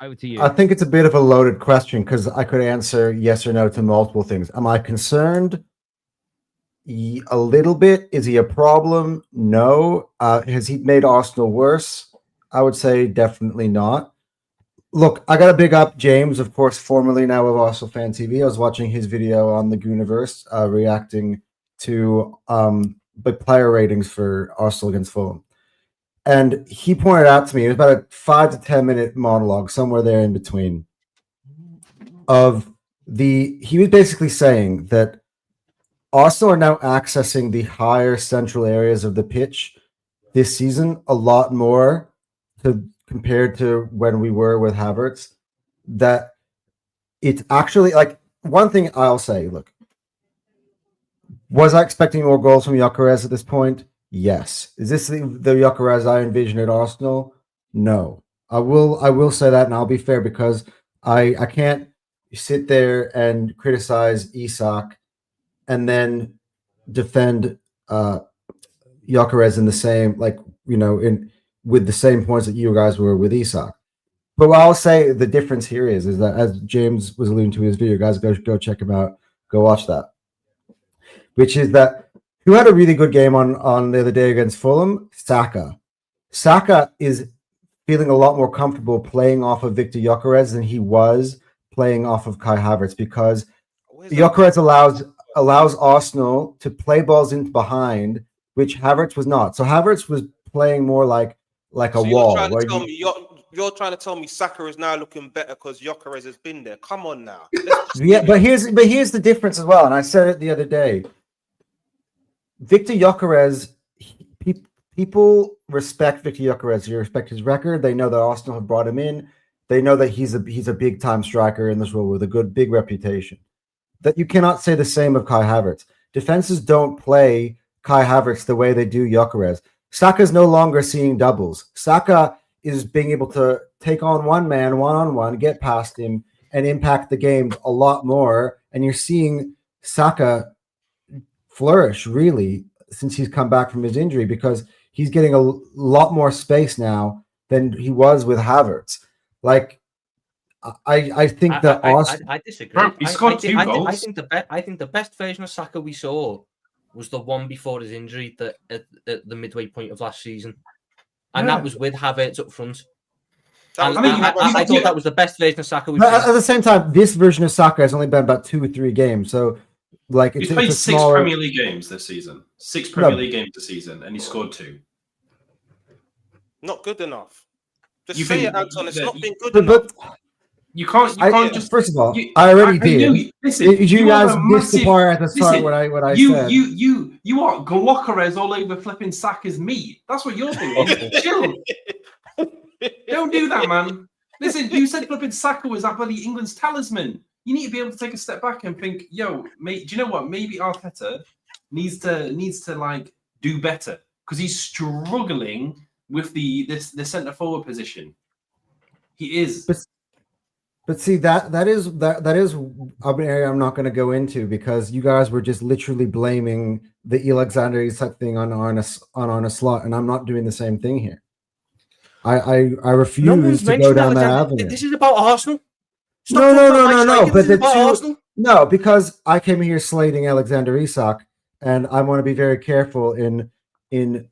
over to you. I think it's a bit of a loaded question because I could answer yes or no to multiple things. Am I concerned? A little bit. Is he a problem? No. Has he made Arsenal worse? I would say definitely not. Look, I got to big up James, of course, formerly now of Arsenal Fan TV. I was watching his video on the Gyokeres reacting to the player ratings for Arsenal against Fulham. And he pointed out to me, it was about a 5 to 10 minute monologue, somewhere there in between, he was basically saying that Arsenal are now accessing the higher central areas of the pitch this season a lot more compared to when we were with Havertz, that it's actually like one thing I'll say, look, was I expecting more goals from Gyökeres at this point? Yes. Is this the Gyökeres I envision at Arsenal? No. I will say that, and I'll be fair because I can't sit there and criticize Isak and then defend Gyökeres in the same, with the same points that you guys were with Isak. But what I'll say the difference here is that, as James was alluding to in his video, guys, go check him out, go watch that. Which is that who had a really good game on the other day against Fulham? Saka. Saka is feeling a lot more comfortable playing off of Victor Gyökeres than he was playing off of Kai Havertz, because Gyökeres allows Arsenal to play balls into behind, which Havertz was not. So Havertz was playing more like a So wall. You're trying to tell me Saka is now looking better because Gyökeres has been there. Come on now. Yeah, but here's the difference as well, and I said it the other day. Victor Gyökeres, people respect Victor Gyökeres. You respect his record. They know that Arsenal have brought him in. They know that he's a big time striker in this role with a big reputation. That you cannot say the same of Kai Havertz. Defenses don't play Kai Havertz the way they do Gyökeres. Saka's no longer seeing doubles. Saka is being able to take on one man one-on-one, get past him, and impact the game a lot more. And you're seeing Saka flourish, really, since he's come back from his injury, because he's getting a lot more space now than he was with Havertz. Like, I think that I disagree. Bro, he scored 2 goals. I think the best version of Saka we saw was the one before his injury at the midway point of last season. And that was with Havertz up front. I thought that was the best version of Saka we've seen. At the same time, this version of Saka has only been about 2 or 3 games. So, like, he's played 6 Premier League games this season. 6 Premier League games this season, and he scored 2. Not good enough. Just say it, Anton. It's not been good enough. You can't just. First of all, I already did. Listen, you guys missed the part at the start what I said. You want Gyokeres all over flipping Saka's meat. That's what you're doing. Chill. Don't do that, man. Listen, you said flipping Saka was that bloody England's talisman. You need to be able to take a step back and think, yo, mate, do you know what? Maybe Arteta needs to like do better because he's struggling with the centre forward position. He is. But see, that is an area I'm not going to go into because you guys were just literally blaming the Alexander Isak thing on a slot, and I'm not doing the same thing here. I refuse to go down that avenue. This is about Arsenal. No. But no, because I came here slating Alexander Isak, and I want to be very careful in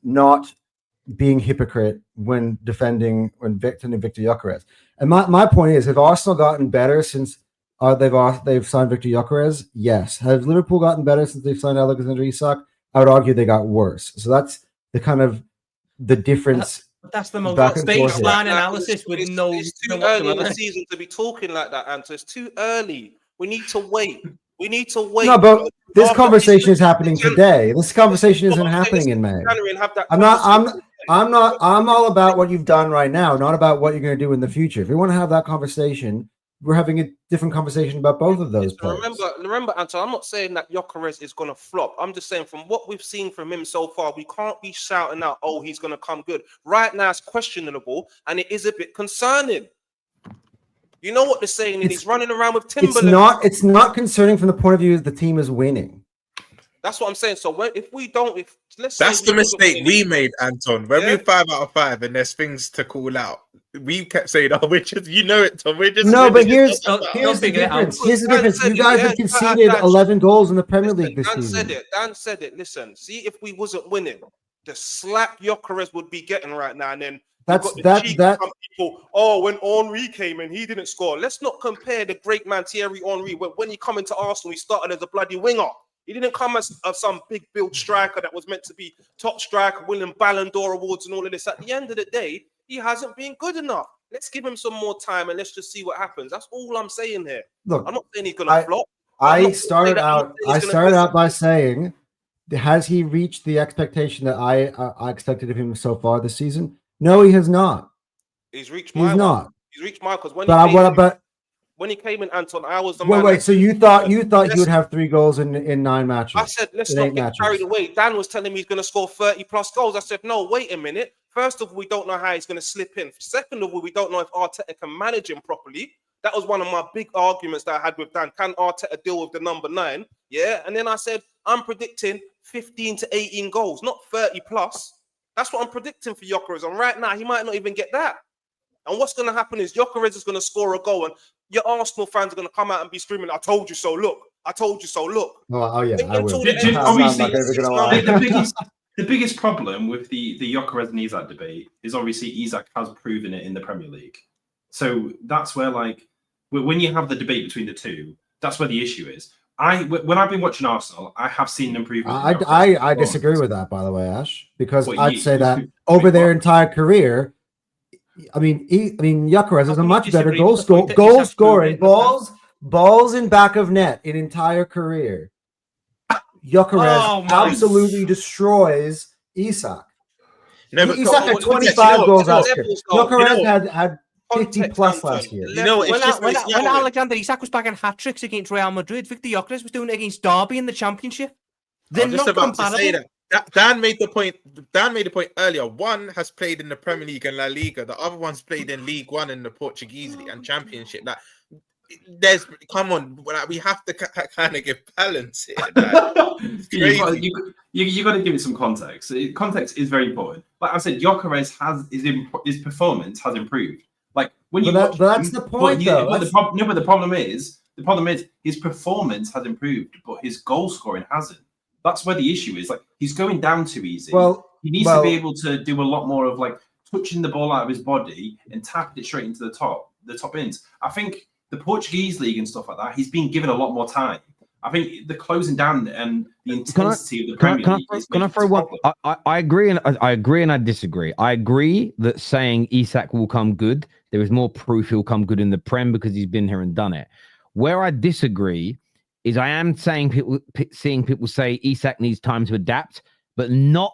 not being hypocrite when defending Victor Gyökeres. And my point is, have Arsenal gotten better since they've signed Victor Gyökeres? Yes. Have Liverpool gotten better since they've signed Alexander Isak? I would argue they got worse. So that's the kind of the difference. That's the most baseline analysis with no. It's too early in the season to be talking like that, Anton. It's too early. We need to wait. No, but this conversation is happening today. This conversation isn't happening in May. I'm all about what you've done right now, not about what you're going to do in the future. If you want to have that conversation, we're having a different conversation about both of those players. Remember, Anton, I'm not saying that Gyökeres is going to flop. I'm just saying from what we've seen from him so far, we can't be shouting out, oh, he's going to come good. Right now, it's questionable, and it is a bit concerning. You know what they're saying, and he's running around with Timberland. It's not concerning from the point of view that the team is winning. That's what I'm saying. So that's the mistake we made, Anton. When we're 5 out of 5 and there's things to call out, we kept saying, "Oh, we're just, Tom, we're just." No, but here's the difference. Here's the difference. You guys have conceded 11 goals in the Premier League this season. Dan said it. Listen, see, if we wasn't winning, the slap Gyökeres would be getting right now, and then people. Oh, when Henry came in, he didn't score. Let's not compare the great man Thierry Henry. When he come into Arsenal, he started as a bloody winger. He didn't come as some big build striker that was meant to be top striker, winning Ballon d'Or awards and all of this. At the end of the day, he hasn't been good enough. Let's give him some more time and let's just see what happens. That's all I'm saying here. Look, I'm not saying he's going to flop. I started out by saying, has he reached the expectation that I expected of him so far this season? No, he has not. He's reached my because when he came in, Anton, I was the man. Wait. So you thought you would have 3 goals in 9 matches? I said, let's not get carried away. Dan was telling me he's going to score 30+ goals. I said, no, wait a minute. First of all, we don't know how he's going to slip in. Second of all, we don't know if Arteta can manage him properly. That was one of my big arguments that I had with Dan. Can Arteta deal with the number 9? Yeah. And then I said, I'm predicting 15 to 18 goals, not 30+. That's what I'm predicting for Gyökeres. And right now, he might not even get that. And what's going to happen is Gyökeres is going to score a goal, and your Arsenal fans are going to come out and be screaming, "I told you so! Look, I told you so! Look." Oh yeah, I will. Obviously, the biggest problem with the Gyökeres and Isak debate is obviously Isak has proven it in the Premier League. So that's where, like, when you have the debate between the two, that's where the issue is. when I've been watching Arsenal, I have seen an improvement. I disagree with that, by the way, Ash, because Well, I'd say that over their entire career, I mean, Gyökeres is a much better goal scoring, balls in back of net in entire career. Gyökeres absolutely destroys Isak. Isak had 25 goals last year. Gyökeres had 50 plus last year. When Alexander Isak was bagging hat tricks against Real Madrid, Victor Gyokeres was doing it against Derby in the Championship. They're not comparable. To say that. Dan made the point. Dan made the point earlier. One has played in the Premier League and La Liga. The other one's played in League One in the Portuguese League and Championship. That come on. We have to kind of give balance here. You got to give it some context. Context is very important. Like I said, Gyökeres his performance has improved. Like when you watch that's the point, though. But the problem is his performance has improved, but his goal scoring hasn't. That's where the issue is. Like he's going down too easy. He needs to be able to do a lot more of like touching the ball out of his body and tapping it straight into the top ends. I think the Portuguese league and stuff like that, he's been given a lot more time. I think the closing down and the intensity of the Premier League. Can I throw one? I agree and I disagree. I agree that saying Isak will come good, there is more proof he'll come good in the Prem because he's been here and done it. Where I disagree is I am seeing people say Isak needs time to adapt, but not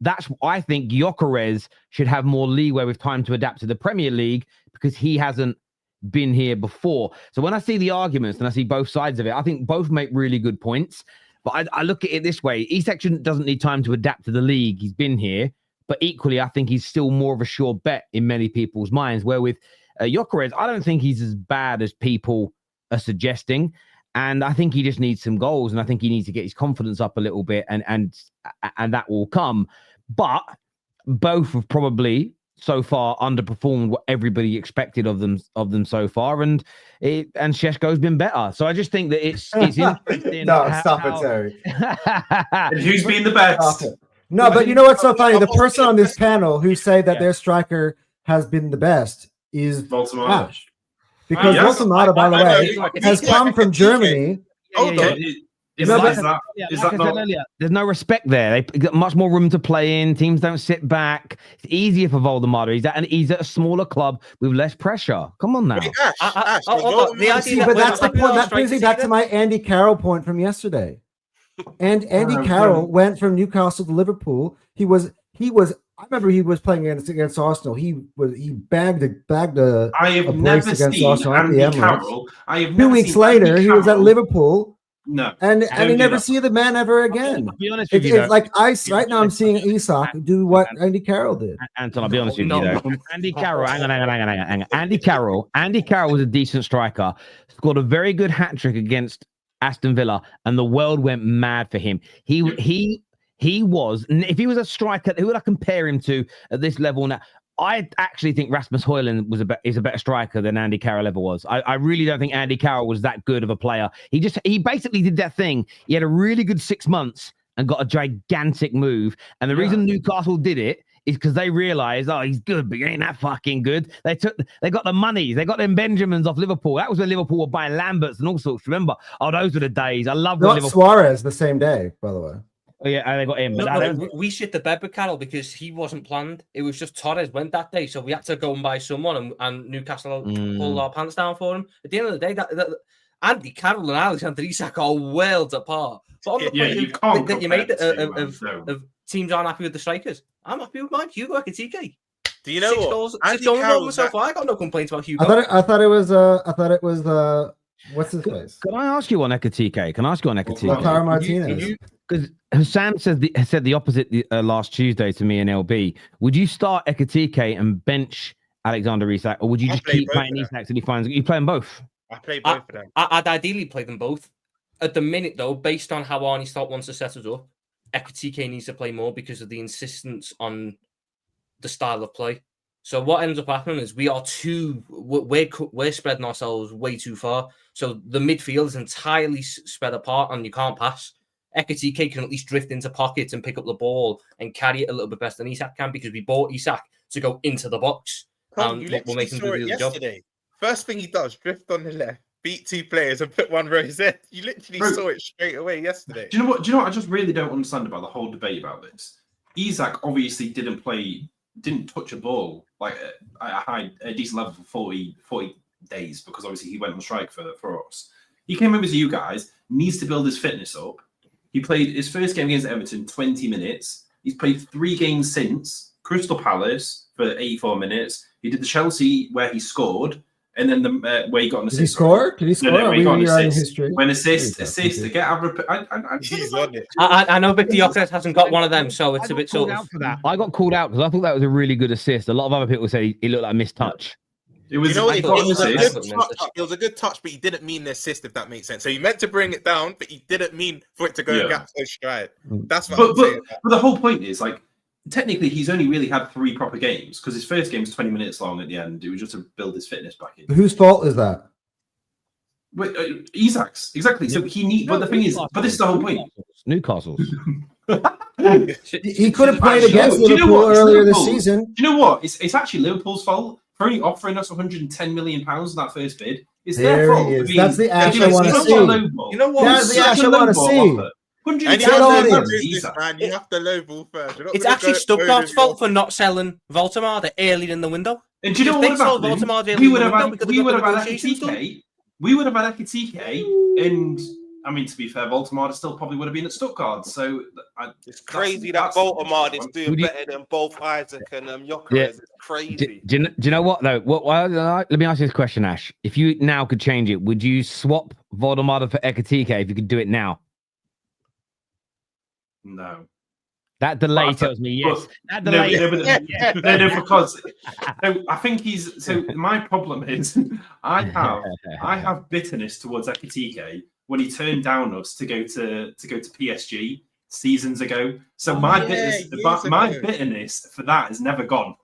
that's I think Gyökeres should have more leeway with time to adapt to the Premier League because he hasn't been here before. So when I see the arguments and I see both sides of it, I think both make really good points. But I look at it this way: Isak doesn't need time to adapt to the league. He's been here, but equally, I think he's still more of a sure bet in many people's minds. Where with Gyökeres, I don't think he's as bad as people are suggesting. And I think he just needs some goals, and I think he needs to get his confidence up a little bit, and that will come. But both have probably so far underperformed what everybody expected of them so far, and Šeško's been better. So I just think that it's interesting. Stop it, Terry. And who's been the best? No, but you know what's so funny? The person on this panel who say that their striker has been the best is Ash. Because Bolsonaro, by the way, has come from Germany. There's no respect there. They got much more room to play in. Teams don't sit back. It's easier for Voldemar. He's at a smaller club with less pressure. Come on now. But that's the point. That brings me back to my Andy Carroll point from yesterday. And Andy Carroll went from Newcastle to Liverpool. He was. I remember he was playing against Arsenal. He bagged a I have a never brace against seen Arsenal at the Andy Emirates. Carroll. 2 weeks later, he was at Liverpool. No, and you never see the man ever again. I'll be honest with you, it's like right now I'm seeing Isak do what Andy Carroll did. Anton, I'll be honest with you though. Andy Carroll, hang on. Andy Carroll was a decent striker. Scored a very good hat trick against Aston Villa, and the world went mad for him. He was, if he was a striker, who would I compare him to at this level now? I actually think Rasmus Højlund is a better striker than Andy Carroll ever was. I really don't think Andy Carroll was that good of a player. He basically did that thing. He had a really good 6 months and got a gigantic move. And the reason Newcastle did it is because they realized, he's good, but he ain't that fucking good. They got the money. They got them Benjamins off Liverpool. That was when Liverpool were buying Lamberts and all sorts. Remember? Those were the days. I love Liverpool. Suarez the same day, by the way. Oh, yeah, they got him. We shit the bed with Carroll because he wasn't planned. It was just Torres went that day, so we had to go and buy someone, and Newcastle pulled our pants down for him. At the end of the day, that Andy Carroll and Alexander Isak are worlds apart. But on the point that you made of teams aren't happy with the strikers, I'm happy with mine. Hugo Ekitike. Do you know 6 what? goals, Andy 6 goals Carroll's so far. I got no complaints about Hugo. I thought it was what's his face? Can I ask you on Ekitike? Lautaro Martinez. Because Hassan said the opposite last Tuesday to me and LB. Would you start Ekitike and bench Alexander Isak, or would you just keep playing Isak till he finds? You play them both. I play both of them. I'd ideally play them both. At the minute, though, based on how Arnie Stott wants to set us up, Ekitike needs to play more because of the insistence on the style of play. So what ends up happening is we're spreading ourselves way too far. So the midfield is entirely spread apart, and you can't pass. Ekitike can at least drift into pockets and pick up the ball and carry it a little bit better than Isak can, because we bought Isak to go into the box. You literally saw it yesterday. First thing he does, drift on the left, beat 2 players and put 1 Rose in. You literally saw it straight away yesterday. Do you know what? I just really don't understand about the whole debate about this. Isak obviously didn't touch a ball like at a decent level for 40 days because obviously he went on strike for us. He came over to you guys, needs to build his fitness up. He played his first game against Everton 20 minutes. He's played 3 games since. Crystal Palace for 84 minutes. He did the Chelsea where he scored, and then the where he got an assist. Did he score? Did he score? No, he got an assist. History? When assist to get He's on it. I know Victor Gyokeres hasn't got one of them, so it's a bit sort of. For that. I got called out because I thought that was a really good assist. A lot of other people say he looked like a missed touch. It was, it was a good touch, but he didn't mean the assist, if that makes sense. So he meant to bring it down, but he didn't mean for it to go gap so straight. That's what I'm saying. But the whole point is, like, technically, he's only really had 3 proper games because his first game was 20 minutes long at the end. It was just to build his fitness back in. Whose fault is that? Isak's, exactly. So he need. But the thing is, but this is the whole point. Newcastle's. He could have played against Liverpool earlier this season. Do you know what? It's actually Liverpool's fault for only offering us £110 million in that first bid. It's their fault. He is. That's the Ash I want to see. You know what? That's the Ash I want to see. And you have to lowball first. It's actually Stuttgart's fault for not selling Voldemar early in the window. And do you know what about them? We would have had Ekitike. We would have had Ekitike, and I mean, to be fair, Voldemar still probably would have been at Stuttgart. So it's crazy that Voldemar is doing better than both Isak and Gyökeres. Yeah. It's crazy. Do you know what though? Let me ask you this question, Ash. If you now could change it, would you swap Voldemar for Ekitike if you could do it now? No. That delay tells me yes. That delay. No, because I think he's. So my problem is, I have bitterness towards Ekitike when he turned down us to go to PSG seasons ago. So my bitterness for that is never gone.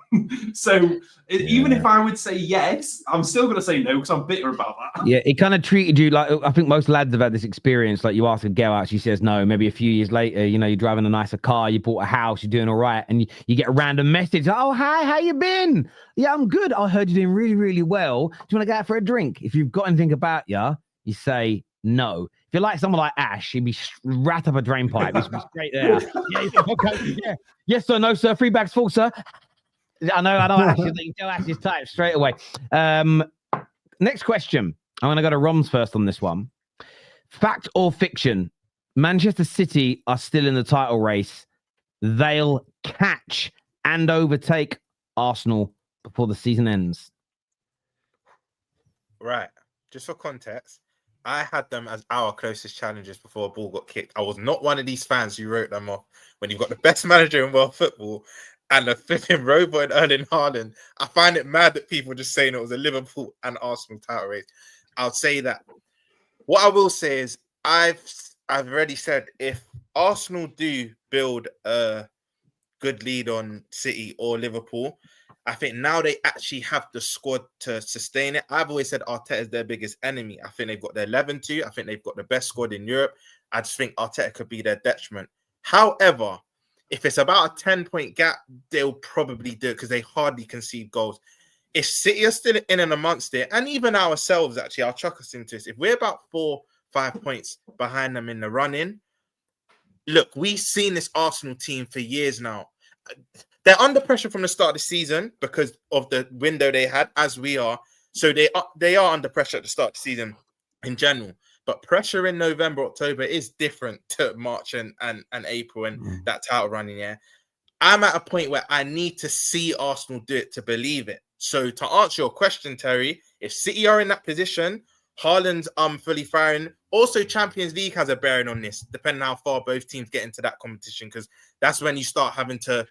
So even if I would say yes, I'm still going to say no because I'm bitter about that. Yeah, it kind of treated you like, I think most lads have had this experience. Like you ask a girl out, she says no. Maybe a few years later, you know, you're driving a nicer car, you bought a house, you're doing all right, and you get a random message. Oh, hi, how you been? Yeah, I'm good. I heard you're doing really, really well. Do you want to go out for a drink? If you've got anything about you say no. If you're like someone like Ash, he'd be rat up a drain pipe. He'd be straight there. Okay, yeah. Yes sir, no sir. 3 bags full, sir. I know. Ash, you can tell Ash's type straight away. Next question. I'm going to go to Romz first on this one. Fact or fiction? Manchester City are still in the title race. They'll catch and overtake Arsenal before the season ends. Right. Just for context, I had them as our closest challengers before a ball got kicked. I was not one of these fans who wrote them off. When you've got the best manager in world football and a flipping robot Erling Haaland, I find it mad that people just saying it was a Liverpool and Arsenal title race. I'll say that. What I will say is I've already said if Arsenal do build a good lead on City or Liverpool, I think now they actually have the squad to sustain it. I've always said Arteta is their biggest enemy. I think they've got their 11-2. I think they've got the best squad in Europe. I just think Arteta could be their detriment. However, if it's about a 10-point gap, they'll probably do it because they hardly concede goals. If City are still in and amongst it, and even ourselves, actually, I'll chuck us into this. If we're about 4-5 points behind them in the run-in, look, we've seen this Arsenal team for years now. They're under pressure from the start of the season because of the window they had, as we are. So they are under pressure at the start of the season in general. But pressure in November, October is different to March and April and that title running, yeah. I'm at a point where I need to see Arsenal do it to believe it. So to answer your question, Terry, if City are in that position, Haaland's fully firing. Also, Champions League has a bearing on this, depending on how far both teams get into that competition, because that's when you start having to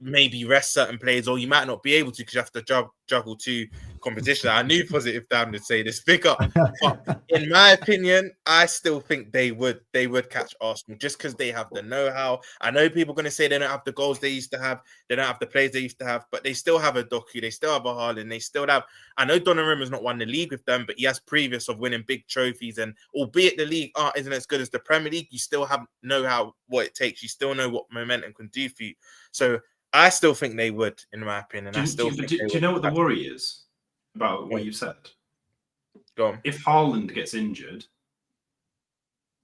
maybe rest certain players, or you might not be able to because you have to juggle 2 competitions. I knew Positive Dan would say this. Big up. But in my opinion, I still think they would catch Arsenal just because they have the know-how. I know people are going to say they don't have the goals they used to have, they don't have the players they used to have, but they still have a Doku, they still have a Haaland, they still have. I know Donnarumma's not won the league with them, but he has previous of winning big trophies, and albeit the league isn't as good as the Premier League, you still know how what it takes. You still know what momentum can do for you. So I still think they would, in my opinion. Do you know what the worry is about what you said? if Haaland gets injured,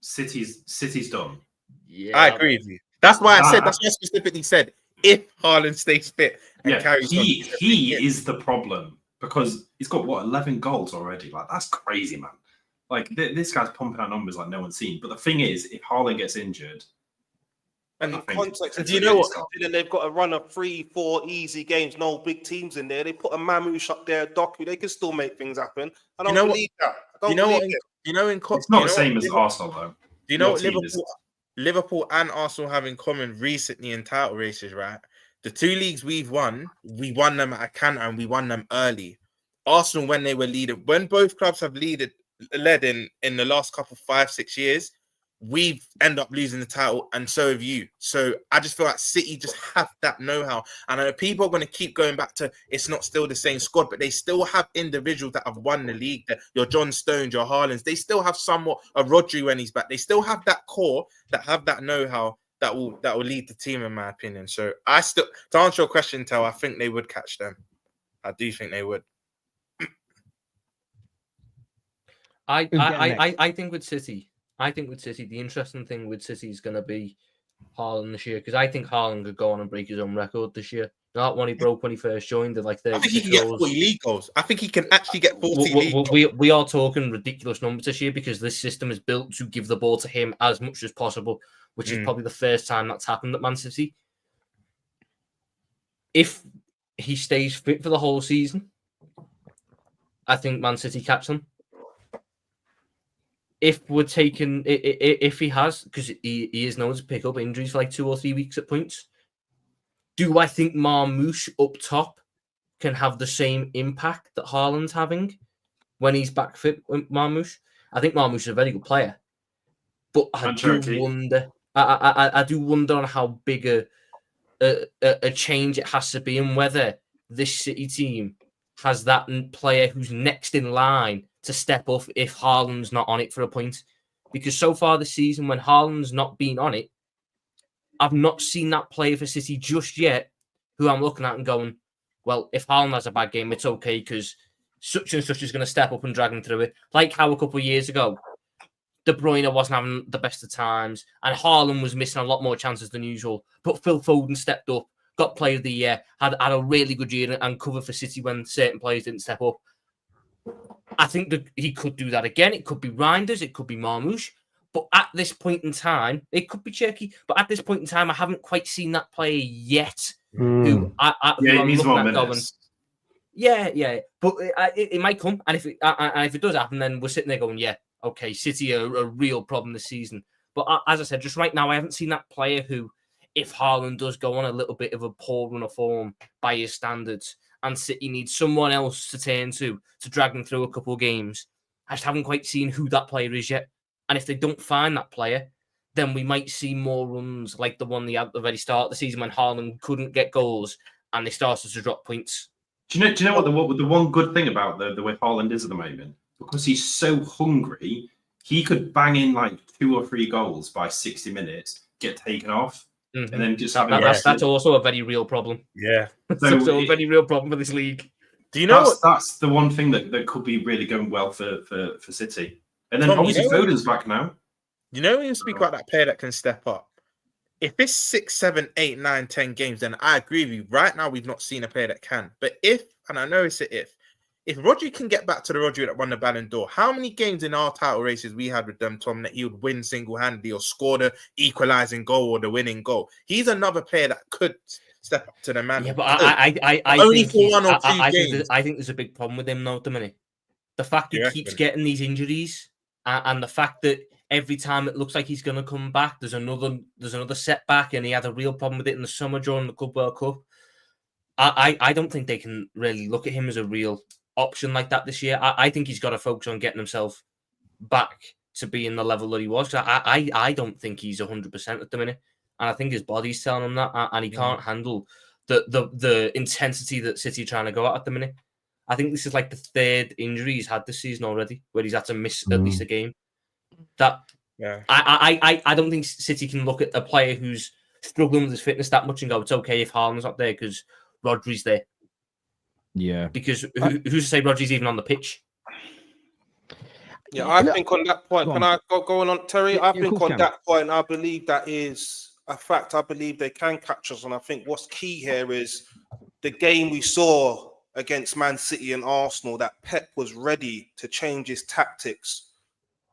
City's done. Yeah, I agree with you. That's why I specifically said if Haaland stays fit and carries on. He is the problem because he's got 11 goals already. Like that's crazy, man. Like this guy's pumping out numbers like no one's seen. But the thing is, if Haaland gets injured, and in context, do you know what? Then they've got to run a 3-4 easy games, no big teams in there. They put a Mamouche up there, Doku. They can still make things happen. I don't believe that. I don't believe it. It's not the same as Arsenal, though. Do you know what Liverpool and Arsenal have in common recently in title races, right? The 2 leagues we won them at a canter and we won them early. Arsenal, when they were leading, when both clubs have led in the last couple 5-6 years, we've ended up losing the title, and so have you. So I just feel like City just have that know-how. And I know people are going to keep going back to it's not still the same squad, but they still have individuals that have won the league. Your John Stones, your Haalands, they still have somewhat a Rodri when he's back. They still have that core that have that know-how that will lead the team, in my opinion. So I still, to answer your question, Tel, I think they would catch them. I do think they would. I think with City. The interesting thing with City is going to be Haaland this year, because I think Haaland could go on and break his own record this year. Not when he broke when he first joined at like 30 I think he can get 40 league goals. I think he can actually get 40 league goals. We are talking ridiculous numbers this year because this system is built to give the ball to him as much as possible, which is probably the first time that's happened at Man City. If he stays fit for the whole season, I think Man City catch them. If he has, because he is known to pick up injuries for like 2 or 3 weeks at points, do I think Marmoush up top can have the same impact that Haaland's having when he's back fit with Marmoush? I think Marmoush is a very good player, but I do wonder. I do wonder on how big a change it has to be, and whether this City team has that player who's next in line to step up if Haaland's not on it for a point. Because so far this season, when Haaland's not been on it, I've not seen that player for City just yet who I'm looking at and going, well, if Haaland has a bad game, it's okay because such and such is going to step up and drag him through it. Like how a couple of years ago, De Bruyne wasn't having the best of times and Haaland was missing a lot more chances than usual. But Phil Foden stepped up, got player of the year, had a really good year and covered for City when certain players didn't step up. I think that he could do that again. It could be Reinders, it could be Marmoush. But at this point in time, it could be Cherky. But at this point in time, I haven't quite seen that player yet. Who I'm needs more looking at minutes. Yeah. But it might come. And if it does happen, then we're sitting there going, yeah, okay, City are a real problem this season. But as I said, just right now, I haven't seen that player who, if Haaland does go on a little bit of a poor run of form by his standards, and City needs someone else to turn to drag them through a couple of games, I just haven't quite seen who that player is yet. And if they don't find that player, then we might see more runs like the one they had at the very start of the season when Haaland couldn't get goals and they started to drop points. Do you know what the one good thing about the way Haaland is at the moment? Because he's so hungry, he could bang in like 2 or 3 goals by 60 minutes, get taken off, and then just have that's also a very real problem. Yeah. It's also a very real problem for this league. Do you know that's the one thing that could be really going well for City? And then obviously Foden's back now. You know when you speak about that player that can step up, if it's 6, 7, 8, 9, 10 games, then I agree with you. Right now, we've not seen a player that can. But if, and I know it's an if Rodri can get back to the Rodri that won the Ballon d'Or, how many games in our title races we had with them, Tom, that he would win single-handedly or score the equalising goal or the winning goal? He's another player that could step up to the man. Yeah, but I only think for 1 or 2 games. I think there's a big problem with him now at the minute. The fact he keeps getting these injuries and the fact that every time it looks like he's going to come back, there's another setback, and he had a real problem with it in the summer during the Club World Cup. I don't think they can really look at him as a real option like that this year. I think he's got to focus on getting himself back to being the level that he was. I don't think he's 100% at the minute, and I think his body's telling him that, and he can't handle the intensity that City are trying to go at the minute. I think this is like the 3rd injury he's had this season already, where he's had to miss at least a game. I don't think City can look at a player who's struggling with his fitness that much and go, it's okay if Haaland's not there because Rodri's there. Yeah. Because who's to say Rodri's even on the pitch? Yeah, I think on that point, can I go on, Terry? I think on that point, I believe that is a fact. I believe they can catch us, and I think what's key here is the game we saw against Man City and Arsenal, that Pep was ready to change his tactics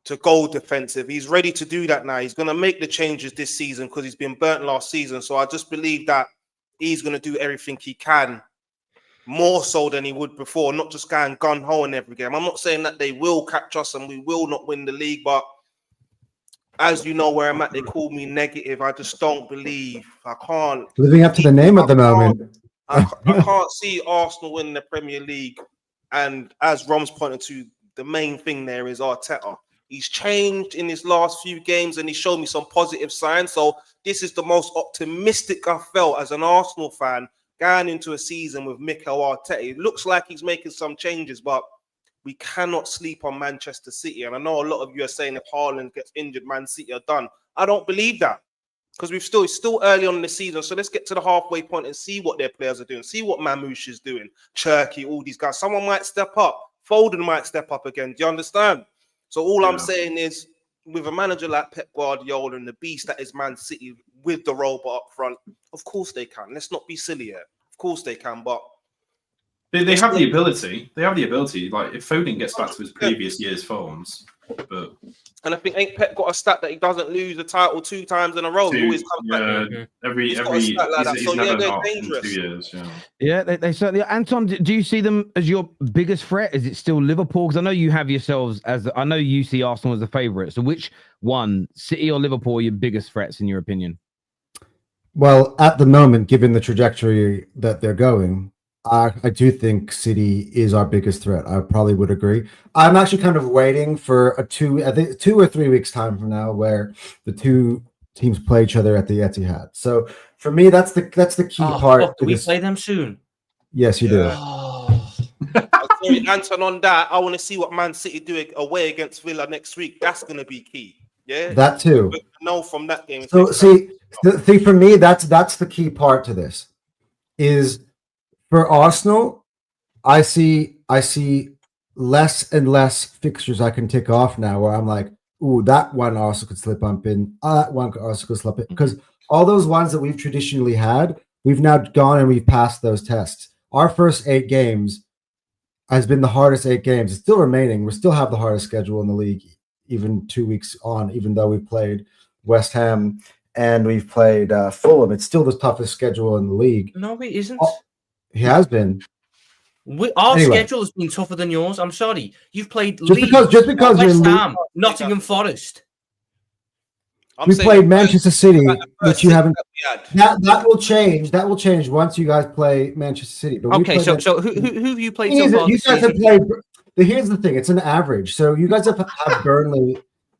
to go defensive. He's ready to do that now. He's going to make the changes this season because he's been burnt last season. So I just believe that he's going to do everything he can, more so than he would before, not just going gun-ho in every game. I'm not saying that they will catch us and we will not win the league, but as you know where I'm at, they call me negative. I just don't believe. I can't. Living up to the name at the moment. I can't see Arsenal win the Premier League. And as Romz pointed to, the main thing there is Arteta. He's changed in his last few games and he showed me some positive signs. So this is the most optimistic I've felt as an Arsenal fan going into a season with Mikel Arteta. It looks like he's making some changes, but we cannot sleep on Manchester City. And I know a lot of you are saying if Haaland gets injured, Man City are done. I don't believe that because it's still early on in the season. So let's get to the halfway point and see what their players are doing. See what Mamouche is doing, Cherky, all these guys. Someone might step up. Foden might step up again. Do you understand? So all I'm saying is with a manager like Pep Guardiola and the beast that is Man City with the robot up front, of course they can. Let's not be silly here. Of course they can, but they have the ability. They have the ability. Like if Foden gets back to his previous year's forms, but and I think ain't Pep got a stat that he doesn't lose the title 2 times in a row. He always comes back. Every So he's yeah, never they're not in dangerous. 2 years. Yeah. Yeah, they certainly are. Anton, do you see them as your biggest threat? Is it still Liverpool? Because I know you have yourselves as I know you see Arsenal as a favourite. So which one, City or Liverpool, are your biggest threats in your opinion? Well, at the moment, given the trajectory that they're going, I do think City is our biggest threat. I probably would agree. I'm actually kind of waiting for I think 2 or 3 weeks time from now, where the two teams play each other at the Etihad. So for me, that's the key part. Fuck, do we play them soon? Yes, you do. Sorry, Anton, on that, I want to see what Man City do away against Villa next week. That's going to be key. Yeah, That too. No, from that game. So see, for me, that's the key part to this. Is for Arsenal, I see less and less fixtures I can tick off now where I'm like, ooh, that one Arsenal could slip up in, that one Arsenal could slip in. Because all those ones that we've traditionally had, we've now gone and we've passed those tests. Our first 8 games has been the hardest 8 games. It's still remaining. We still have the hardest schedule in the league, even 2 weeks on, even though we've played West Ham and we've played Fulham. It's still the toughest schedule in the league. No, it isn't. He has been. Our schedule has been tougher than yours. I'm sorry. You've played Just Leeds, because West Ham, Nottingham Forest. We played Manchester City, which you haven't. That will change. That will change once you guys play Manchester City. But Okay, so who have you played so far? You guys have played. Here's the thing: it's an average. So you guys have Burnley.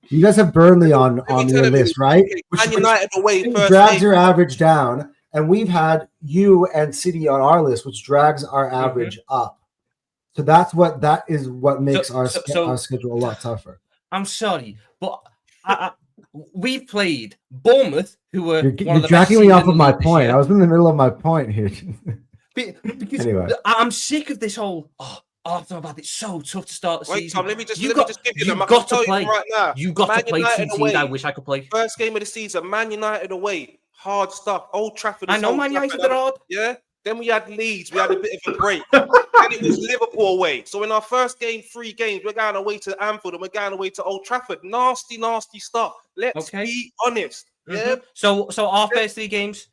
You guys have Burnley on your list, right? Man United away Which first drags game. your average down, and we've had you and City on our list, which drags our average up. So that is what makes our schedule a lot tougher. I'm sorry, but we've played Bournemouth, who were You're jacking me off of my point. I was in the middle of my point here. Because Anyway. I'm sick of this whole. After about it's so tough to start the Wait, season. Tom, let me just You've give you them. You've I can got tell to you play right now. You've got Man to play United two teams away. I wish I could play. First game of the season, Man United away. Hard stuff. Old Trafford. I know Man United are hard. Yeah. Then we had Leeds. We had a bit of a break. Then it was Liverpool away. So in our first game, 3 games, we're going away to Anfield and we're going away to Old Trafford. Nasty, nasty stuff. Let's be honest. Yeah. So our first 3 games,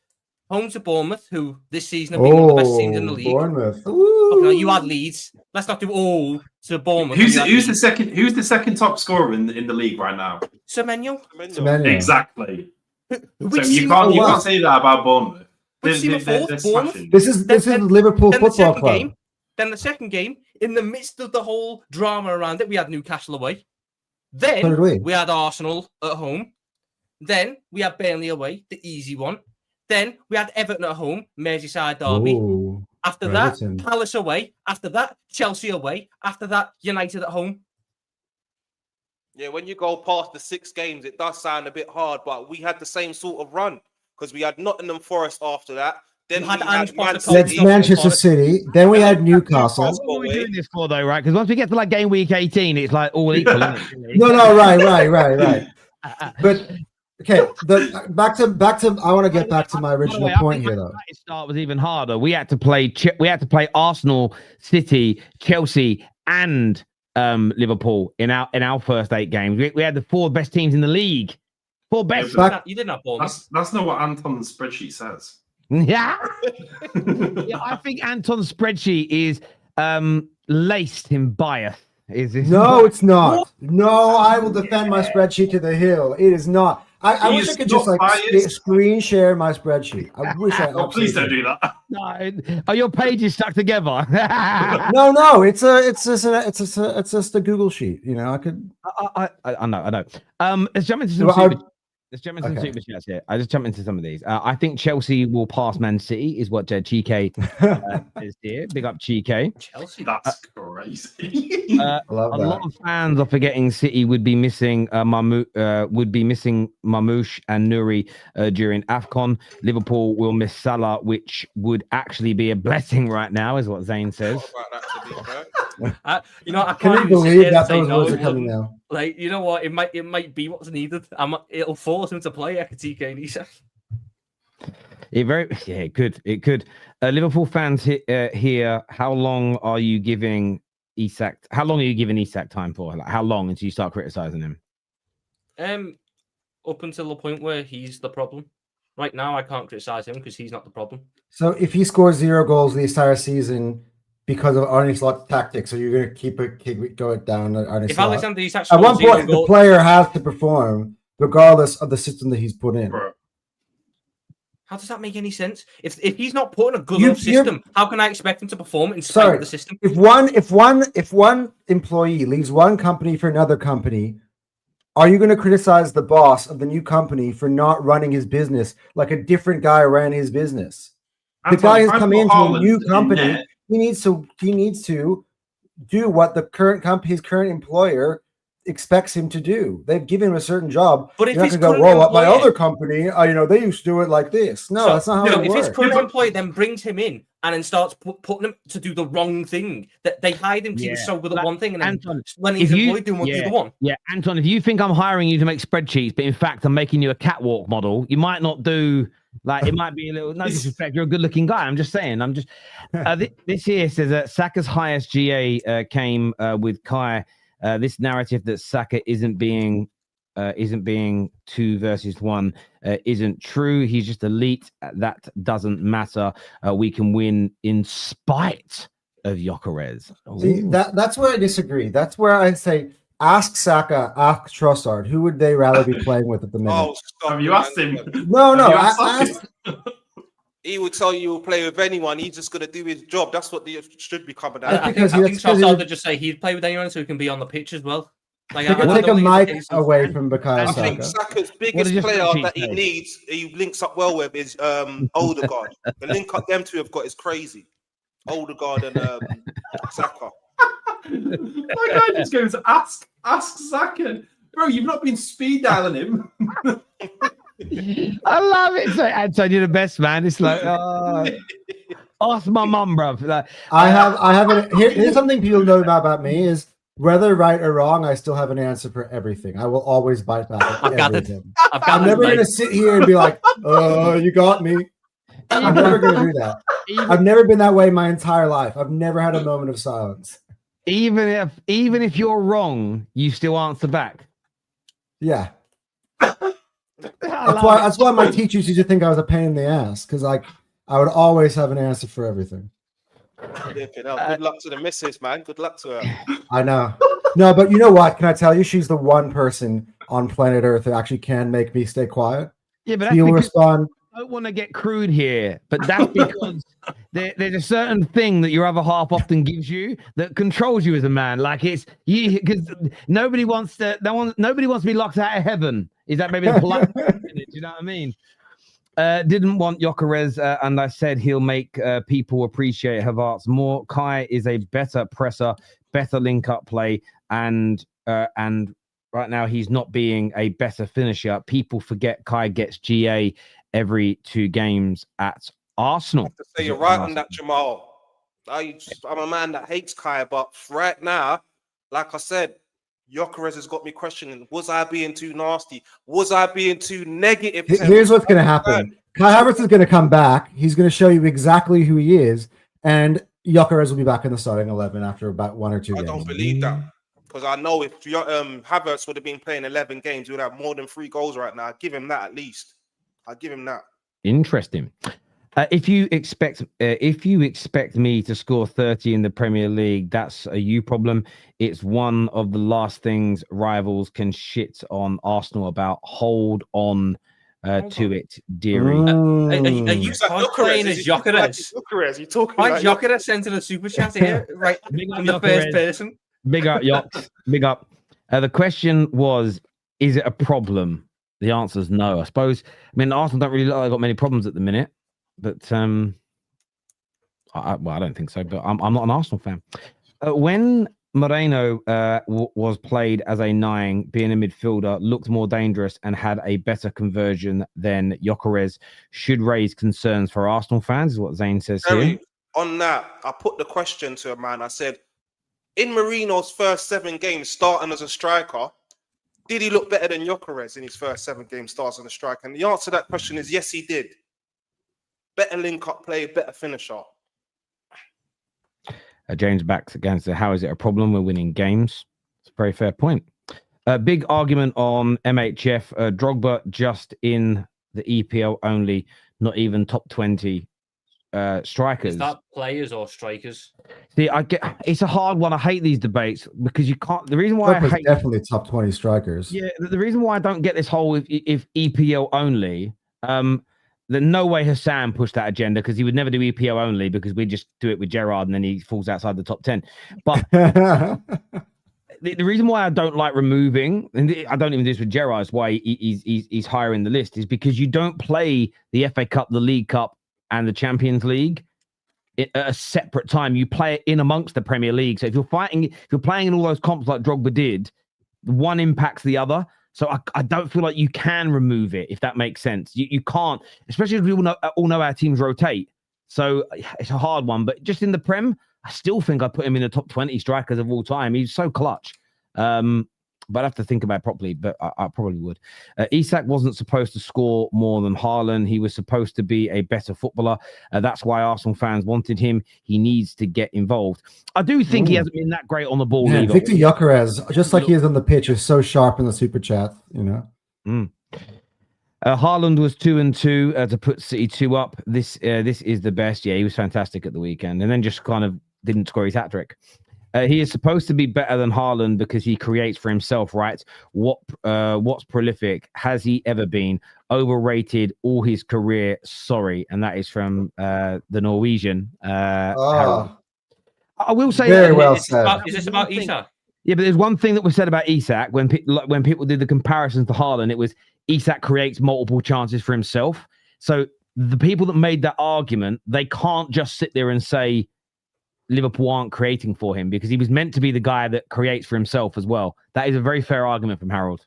home to Bournemouth, who this season have been one of the best teams in the league. Bournemouth. Okay, you had Leeds. Let's not do all to Bournemouth. Who's the second top scorer in the league right now? Semenyo. Exactly. So you can't say that about Bournemouth. This is Liverpool Football Club. Game, then the second game, in the midst of the whole drama around it, we had Newcastle away. Then we had Arsenal at home. Then we had Burnley away, the easy one. Then we had Everton at home, Merseyside derby. Ooh, After Everton. that, Palace away. After that, Chelsea away. After that, United at home. Yeah, when you go past the 6 games, it does sound a bit hard, but we had the same sort of run because we had Nottingham Forest after that. Then You had we had Ange Man Postecoglou. That's City. Manchester City. Then we had Newcastle. Newcastle. What are we doing this for, though, right? Because once we get to like game week 18, it's like all equal, isn't it? Really? No, right. But okay, back to. I want to get back to my original point here, though. The start was even harder. We had to play Arsenal, City, Chelsea, and Liverpool in our first 8 games. We had the 4 best teams in the league. 4 best. You didn't have Bournemouth. That's not what Anton's spreadsheet says. Yeah. Yeah, I think Anton's spreadsheet is laced in bias. Is this? No, it's not. No, I will defend my spreadsheet to the hill. It is not. I wish I could just like screen share my spreadsheet. I wish I. Oh, please don't do that. No, are your pages stuck together? No. It's just a Google sheet. You know, I could. I know. Let's jump into some. Let's jump into some super chats here. I just jump into some of these. I think Chelsea will pass Man City, is what Chike is here. Big up Chike. Chelsea, that's crazy. Love a that. lot of fans are forgetting City would be missing Mamouche and Nuri during AFCON. Liverpool will miss Salah, which would actually be a blessing right now, is what Zane says. I can't Can you even believe sit here that and say those no, words are coming now? Like, you know what? It might be what's needed. It'll force him to play Ekatike and Isak. It could. Liverpool fans here. How long are you giving Isak? How long are you giving Isak time for? Like, how long until you start criticizing him? Up until the point where he's the problem. Right now, I can't criticize him because he's not the problem. So if he scores 0 goals the entire season because of Arne Slot's tactics, are you going to keep it going down at Arne If Slot? Alexander Isak At one scores point, 0 the player has to perform regardless of the system that he's put in. How does that make any sense? If he's not put in a good enough system, how can I expect him to perform in spite of the system? If one employee leaves one company for another company, are you going to criticize the boss of the new company for not running his business like a different guy ran his business? The guy has come into a new company. He needs to do what his current employer expects him to do. They've given him a certain job. But if he's going to go, well, at my other company, they used to do it like this. No, that's not how it works. If his current employer then brings him in and then starts putting him to do the wrong thing, that they hide him because he's so good at one thing, and then Anton, when he's employed, doing the other one. Yeah, Anton, if you think I'm hiring you to make spreadsheets, but in fact I'm making you a catwalk model, you might not do. Like, it might be a little, no disrespect, you're a good looking guy. I'm just saying. This here says that Saka's highest GA came with Kai. This narrative that Saka isn't being 2 versus 1 isn't true. He's just elite. That doesn't matter. We can win in spite of Gyökeres. See, that's where I disagree. That's where I say, ask Saka, ask Trossard. Who would they rather be playing with at the minute? Have you asked him? No. He would tell you he'll play with anyone. He's just going to do his job. That's what they should be coming out. I think Trossard would just say he'd play with anyone so he can be on the pitch as well. Like, they could take a mic away from Bukayo Saka. I think Saka's biggest player that he needs, he links up well with, is Odegaard. The link up them two have got is crazy. Odegaard and Saka. My guy just goes, ask Saka. Bro, you've not been speed dialing him. I love it. So, Anton, you're the best, man. It's like, ask my mum, bro. Like, here's something people know about me is whether right or wrong, I still have an answer for everything. I will always bite back at everything. I'm never going to sit here and be like, oh, you got me. I'm never going to do that. I've never been that way my entire life. I've never had a moment of silence. Even if you're wrong, you still answer back. Yeah. That's why my teachers used to think I was a pain in the ass, because I would always have an answer for everything. Good luck to the missus, man. Good luck to her. I know. No, but you know what? Can I tell you? She's the one person on planet Earth who actually can make me stay quiet. Yeah, but she'll respond. I don't want to get crude here, but that's because there's a certain thing that your other half often gives you that controls you as a man. Like, it's you, because nobody wants to be locked out of heaven. Is that maybe the polite? Do you know what I mean? Didn't want Gyökeres, and I said he'll make people appreciate Havertz more. Kai is a better presser, better link-up play, and right now he's not being a better finisher. People forget Kai gets GA every 2 games at Arsenal. To say you're right on that, Jamal. I'm a man that hates Kai, but right now, like I said, Gyökeres has got me questioning. Was I being too nasty? Was I being too negative? Here's what's going to happen. Kai Havertz is going to come back. He's going to show you exactly who he is, and Gyökeres will be back in the starting 11 after about 1 or 2 games. I don't believe that, because I know if Havertz would have been playing 11 games, he would have more than 3 goals right now. I'd give him that at least. I'd give him that. Interesting. If you expect me to score 30 in the Premier League, that's a you problem. It's one of the last things rivals can shit on Arsenal about. Hold on to it, dearie. Are you playing as Gyökeres? Gyökeres, you talking Why about Gyökeres sent in a super chat here, right? In the first person. Big up, Yoks. Big up. The question was, is it a problem? The answer is no. I suppose. I mean, Arsenal don't really look like they've got many problems at the minute. But I don't think so. But I'm not an Arsenal fan. When Moreno was played as a 9, being a midfielder, looked more dangerous and had a better conversion than Gyökeres, should raise concerns for Arsenal fans, is what Zane says here. On that, I put the question to a man. I said, in Moreno's first 7 games starting as a striker, did he look better than Gyökeres in his first 7 games starting as a striker? And the answer to that question is yes, he did. Better link-up play, better finisher. James backs against it. How is it a problem? We're winning games. It's a very fair point. A big argument on MHF. Drogba just in the EPL only, not even top 20 strikers. Is that players or strikers? See, it's a hard one. I hate these debates because you can't. The reason why I hate definitely top 20 strikers. Yeah, the reason why I don't get this whole if EPL only. No way Hassan pushed that agenda, because he would never do EPL only, because we just do it with Gerrard and then he falls outside the top 10. But the reason why I don't like removing, and I don't even do this with Gerrard, is why he's higher in the list, is because you don't play the FA Cup, the League Cup, and the Champions League at a separate time. You play it in amongst the Premier League. So if you're playing in all those comps like Drogba did, one impacts the other. So I don't feel like you can remove it, if that makes sense. You can't, especially as we all know our teams rotate. So it's a hard one. But just in the Prem, I still think I put him in the top 20 strikers of all time. He's so clutch. But I have to think about it properly, but I probably would. Isak wasn't supposed to score more than Haaland. He was supposed to be a better footballer. That's why Arsenal fans wanted him. He needs to get involved. I do think he hasn't been that great on the ball either. Victor Gyökeres, just like he is on the pitch, is so sharp in the super chat, you know. Haaland was 2-2 to put City 2 up. This is the best. Yeah, he was fantastic at the weekend, and then just kind of didn't score his hat-trick. He is supposed to be better than Haaland because he creates for himself, right? What's prolific? Has he ever been overrated all his career? Sorry. And that is from the Norwegian. I will say very well said. Is this about Isak? Yeah, but there's one thing that was said about Isak when people did the comparisons to Haaland. It was Isak creates multiple chances for himself. So the people that made that argument, they can't just sit there and say Liverpool aren't creating for him, because he was meant to be the guy that creates for himself as well. That is a very fair argument from Harold.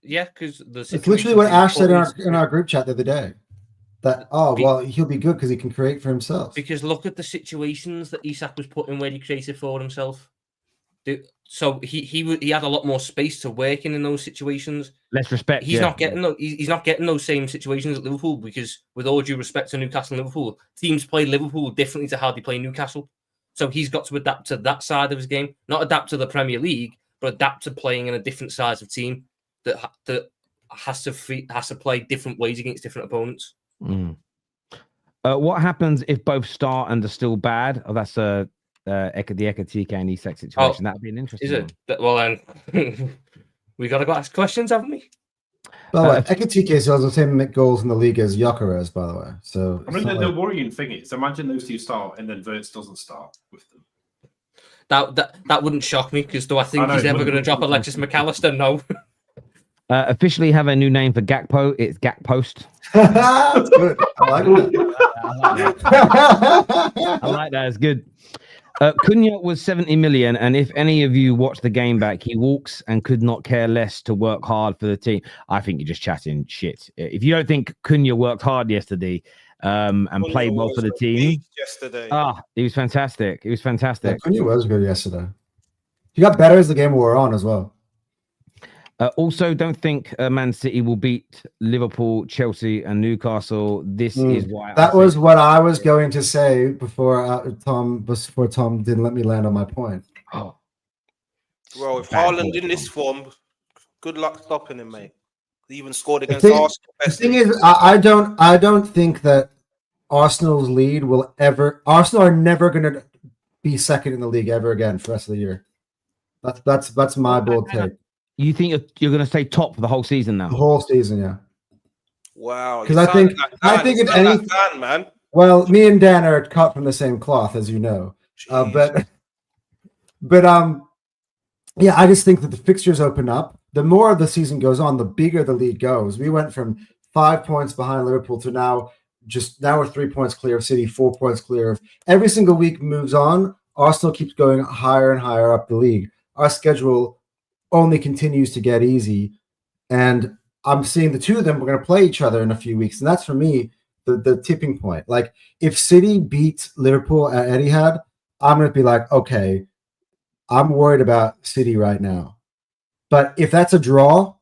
Yeah, because it's literally what Ash said in our group chat the other day. That he'll be good because he can create for himself. Because look at the situations that Isak was put in where he created for himself. So he had a lot more space to work in those situations. Less respect. He's not getting those same situations at Liverpool, because with all due respect to Newcastle and Liverpool, teams play Liverpool differently to how they play Newcastle. So he's got to adapt to that side of his game, not adapt to the Premier League, but adapt to playing in a different size of team that has to play different ways against different opponents. What happens if both start and are still bad? Oh, that's the Ekatike and Isak situation. That'd be an interesting one. Well, then we got to go ask questions, haven't we? Well, Ekatike has the same goals in the league as Gyökeres, by the way. So I mean, the worrying thing is, imagine those two start and then Wirtz doesn't start with them. That wouldn't shock me, because do I think he's ever going to drop Alexis McAllister? No. Officially have a new name for Gakpo. It's Gakpost. That's good. I like that. I like that. It's good. Cunha was 70 million, and if any of you watch the game back, he walks and could not care less to work hard for the team. I think you're just chatting shit. If you don't think Cunha worked hard yesterday, and played well for the team. Yesterday. He was fantastic. He was fantastic. He was good yesterday. He got better as the game wore on as well. Also, don't think Man City will beat Liverpool, Chelsea, and Newcastle. This is why. That was what I was going to say before Tom didn't let me land on my point. Oh, well, if Haaland in this form, good luck stopping him, mate. He even scored against Arsenal. The thing is, I don't think that Arsenal's lead will ever. Arsenal are never going to be second in the league ever again for the rest of the year. That's my bold take. You think you're going to stay top for the whole season now? The whole season, yeah. Wow. Because I think if anything, man. Well, me and Dan are cut from the same cloth, as you know. But yeah, I just think that the fixtures open up. The more the season goes on, the bigger the league goes. We went from 5 points behind Liverpool to now we're 3 points clear of City, 4 points clear of. Every single week moves on. Arsenal keeps going higher and higher up the league. Our schedule only continues to get easy, and I'm seeing the two of them. We're going to play each other in a few weeks, and that's for me the tipping point. Like if City beats Liverpool at Etihad, I'm going to be like, okay, I'm worried about City right now. But if that's a draw,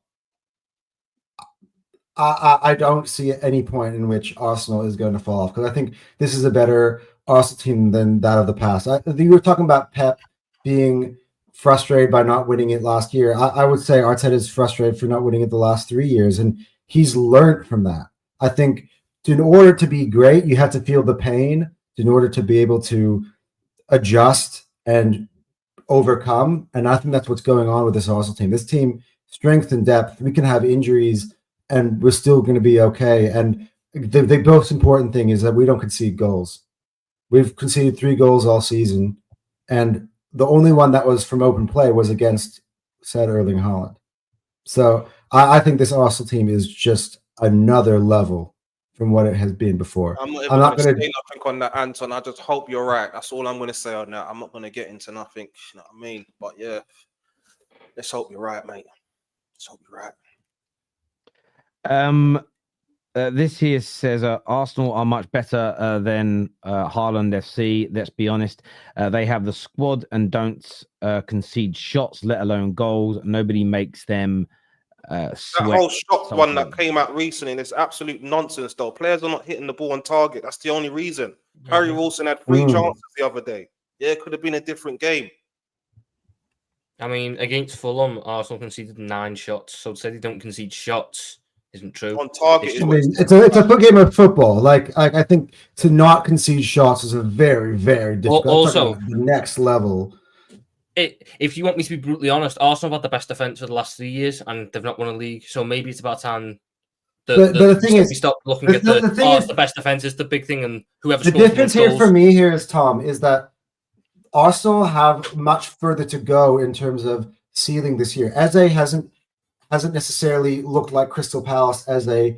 I don't see any point in which Arsenal is going to fall off, because I think this is a better Arsenal team than that of the past. You were talking about Pep being frustrated by not winning it last year. I would say Arteta is frustrated for not winning it the last 3 years, and he's learned from that. I think in order to be great, you have to feel the pain in order to be able to adjust and overcome. And I think that's what's going on with this Arsenal team. This team, strength and depth, we can have injuries and we're still going to be okay. And the most important thing is that we don't concede goals. We've conceded 3 goals all season, and the only one that was from open play was against said Erling Haaland. So I think this Arsenal team is just another level from what it has been before. I'm not going to say nothing on that, Anton. I just hope you're right. That's all I'm going to say on that. I'm not going to get into nothing. You know what I mean? But yeah, let's hope you're right, mate. Let's hope you're right. This here says Arsenal are much better than Haaland FC. Let's be honest. They have the squad and don't concede shots, let alone goals. Nobody makes them sweat. That whole shot one that came out recently, it's absolute nonsense, though. Players are not hitting the ball on target. That's the only reason. Harry Wilson had 3 chances the other day. Yeah, it could have been a different game. I mean, against Fulham, Arsenal conceded 9 shots. So to say they don't concede shots isn't true. On target, it's a good game of football. Like I think to not concede shots is a very, very difficult. Also, the next level. If you want me to be brutally honest, Arsenal have had the best defense for the last 3 years, and they've not won a league. So maybe it's about time. The thing is, we stop looking at the best defense is the big thing, and whoever. The difference here for me here is Tom is that Arsenal have much further to go in terms of ceiling this year. Eze hasn't necessarily looked like Crystal Palace to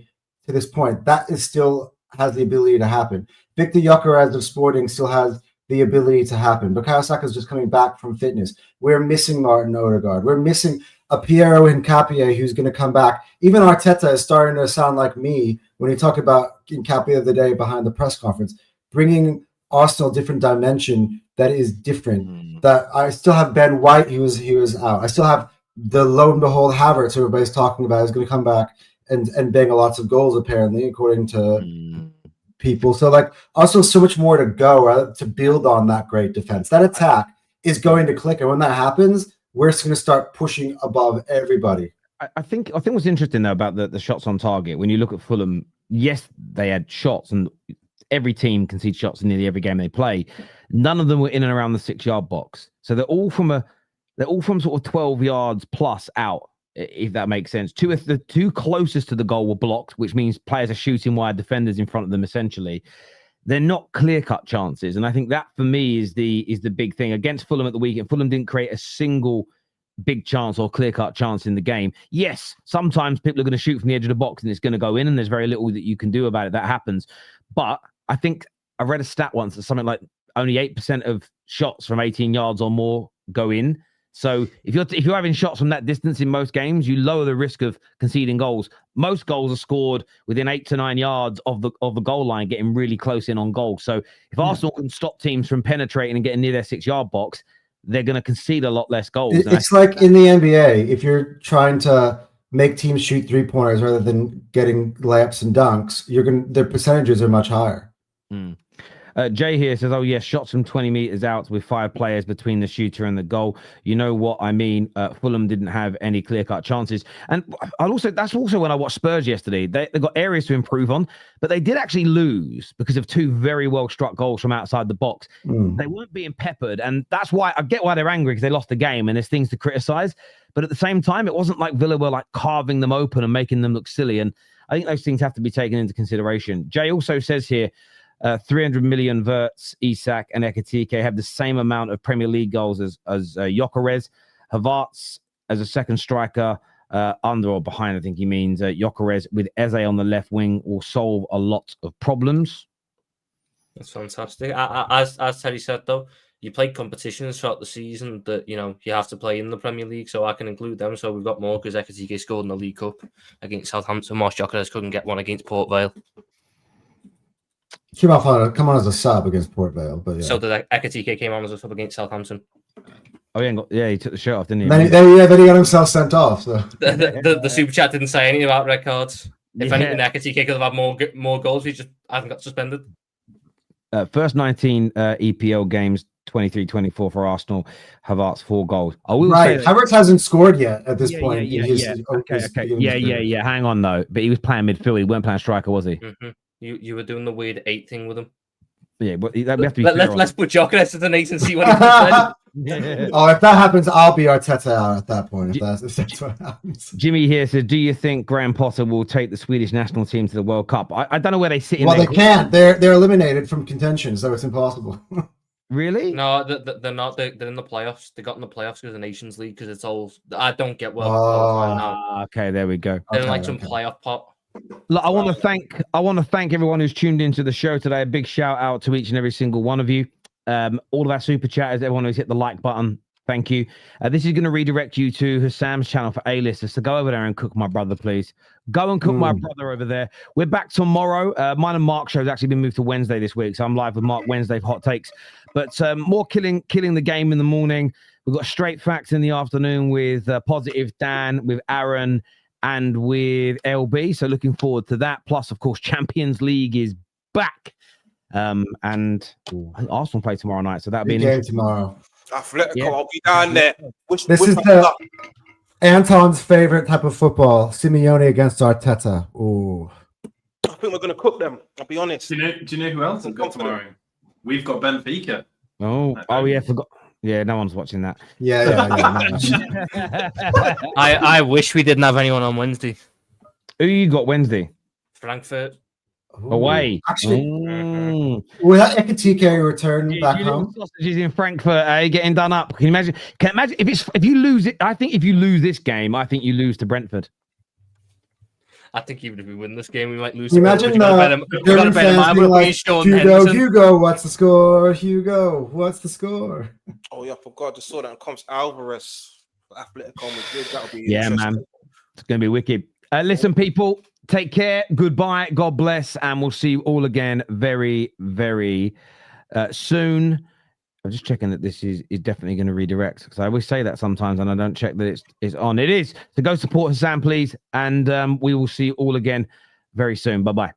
this point. That is still has the ability to happen. Victor Gyökeres of Sporting still has the ability to happen. Bukayo Saka is just coming back from fitness. We're missing Martin Odegaard. We're missing a Piero Hincapié who's going to come back. Even Arteta is starting to sound like me when he talked about Hincapié the other day behind the press conference, bringing Arsenal a different dimension that is different. That I still have Ben White, he was out. I still have the lo and behold Havertz, who everybody's talking about, is going to come back and bang lots of goals, apparently, according to people. So, like, also so much more to go to build on that great defense. That attack is going to click, and when that happens, we're just going to start pushing above everybody. I think what's interesting though about the shots on target, when you look at Fulham, yes, they had shots, and every team concedes shots in nearly every game they play. None of them were in and around the 6-yard box, so they're all from sort of 12 yards plus out, if that makes sense. The 2 closest to the goal were blocked, which means players are shooting wide, defenders in front of them. Essentially, they're not clear-cut chances, and I think that for me is the big thing against Fulham at the weekend. Fulham didn't create a single big chance or clear-cut chance in the game. Yes, sometimes people are going to shoot from the edge of the box and it's going to go in, and there's very little that you can do about it. That happens, but I think I read a stat once that something like only 8% of shots from 18 yards or more go in. So if you're having shots from that distance in most games, you lower the risk of conceding goals. Most goals are scored within 8 to 9 yards of the goal line, getting really close in on goal. So if Arsenal can stop teams from penetrating and getting near their 6-yard box, they're going to concede a lot less goals. It's like in the NBA, if you're trying to make teams shoot 3-pointers rather than getting layups and dunks, their percentages are much higher. Jay here says, oh, yes, shots from 20 meters out with 5 players between the shooter and the goal. You know what I mean? Fulham didn't have any clear-cut chances. And that's also when I watched Spurs yesterday. They got areas to improve on, but they did actually lose because of 2 very well-struck goals from outside the box. They weren't being peppered, and that's why I get why they're angry, because they lost the game and there's things to criticize. But at the same time, it wasn't like Villa were like carving them open and making them look silly. And I think those things have to be taken into consideration. Jay also says here, 300 million Havertz, Isak, and Ekitike have the same amount of Premier League goals as Gyökeres. Havertz as a second striker, under or behind, I think he means Gyökeres with Eze on the left wing will solve a lot of problems. That's fantastic. As Terry said, though, you play competitions throughout the season that you have to play in the Premier League, so I can include them. So we've got more because Ekitike scored in the League Cup against Southampton. Whilst Gyökeres couldn't get one against Port Vale. Come on as a sub against Port Vale, but yeah. So the Ekitike came on as a sub against Southampton. Oh yeah, he took the shirt off, didn't he? Then he got himself sent off. So the super chat didn't say anything about red cards. If anything, Ekitike could have had more goals. He just hasn't got suspended. First 19 EPL games, 23-24 for Arsenal. Havertz 4 goals. I will right. say Havertz hasn't scored yet at this point. Okay. Hang on though, but he was playing midfield. He weren't playing striker, was he? Mm-hmm. You were doing the weird 8 thing with him. Yeah, but we have to be let's put Gyökeres to the Nate and see what he said. Oh, if that happens, I'll be Arteta out at that point. If that's what happens. Jimmy here says, "Do you think Graham Potter will take the Swedish national team to the World Cup?" I don't know where they sit. Well, they can't. They're eliminated from contention, so it's impossible. Really? No, they're not. They're in the playoffs. They got in the playoffs because the Nations League. Because it's all. I don't get well. Okay, there we go. They're like some playoff pot. Look, I want to thank everyone who's tuned into the show today. A big shout out to each and every single one of you. All of our super chatters, everyone who's hit the like button. Thank you. This is going to redirect you to Hassam's channel for A-listers. So go over there and cook my brother, please. Go and cook my brother over there. We're back tomorrow. Mine and Mark's show has actually been moved to Wednesday this week. So I'm live with Mark Wednesday for Hot Takes. But more killing the game in the morning. We've got straight facts in the afternoon with Positive Dan, with Aaron, and with LB. So looking forward to that. Plus, of course, Champions League is back. And I think Arsenal play tomorrow night. So that'll be an game tomorrow. Atletico, I'll be down there. This is Anton's favorite type of football. Simeone against Arteta. Ooh. I think we're going to cook them. I'll be honest. Do you know who else has got tomorrow? We've got Benfica. Oh yeah, forgot. Yeah, no one's watching that. Yeah. I wish we didn't have anyone on Wednesday. Who you got Wednesday? Frankfurt. Away. Actually, will that Ekitike return back home? Sausages in Frankfurt, getting done up. Can you imagine? If you lose it? I think if you lose this game, I think you lose to Brentford. I think even if we win this game, we might lose. Imagine German fans being like, Hugo, what's the score? Hugo, what's the score? Oh yeah, I forgot. Just saw that. Comes Alvarez for Atletico Madrid. That'll be man. It's gonna be wicked. Listen, people, take care. Goodbye. God bless, and we'll see you all again very, very soon. I'm just checking that this is definitely going to redirect, because I always say that sometimes and I don't check that it's on. It is. So go support Hassam, please, and we will see you all again very soon. Bye-bye.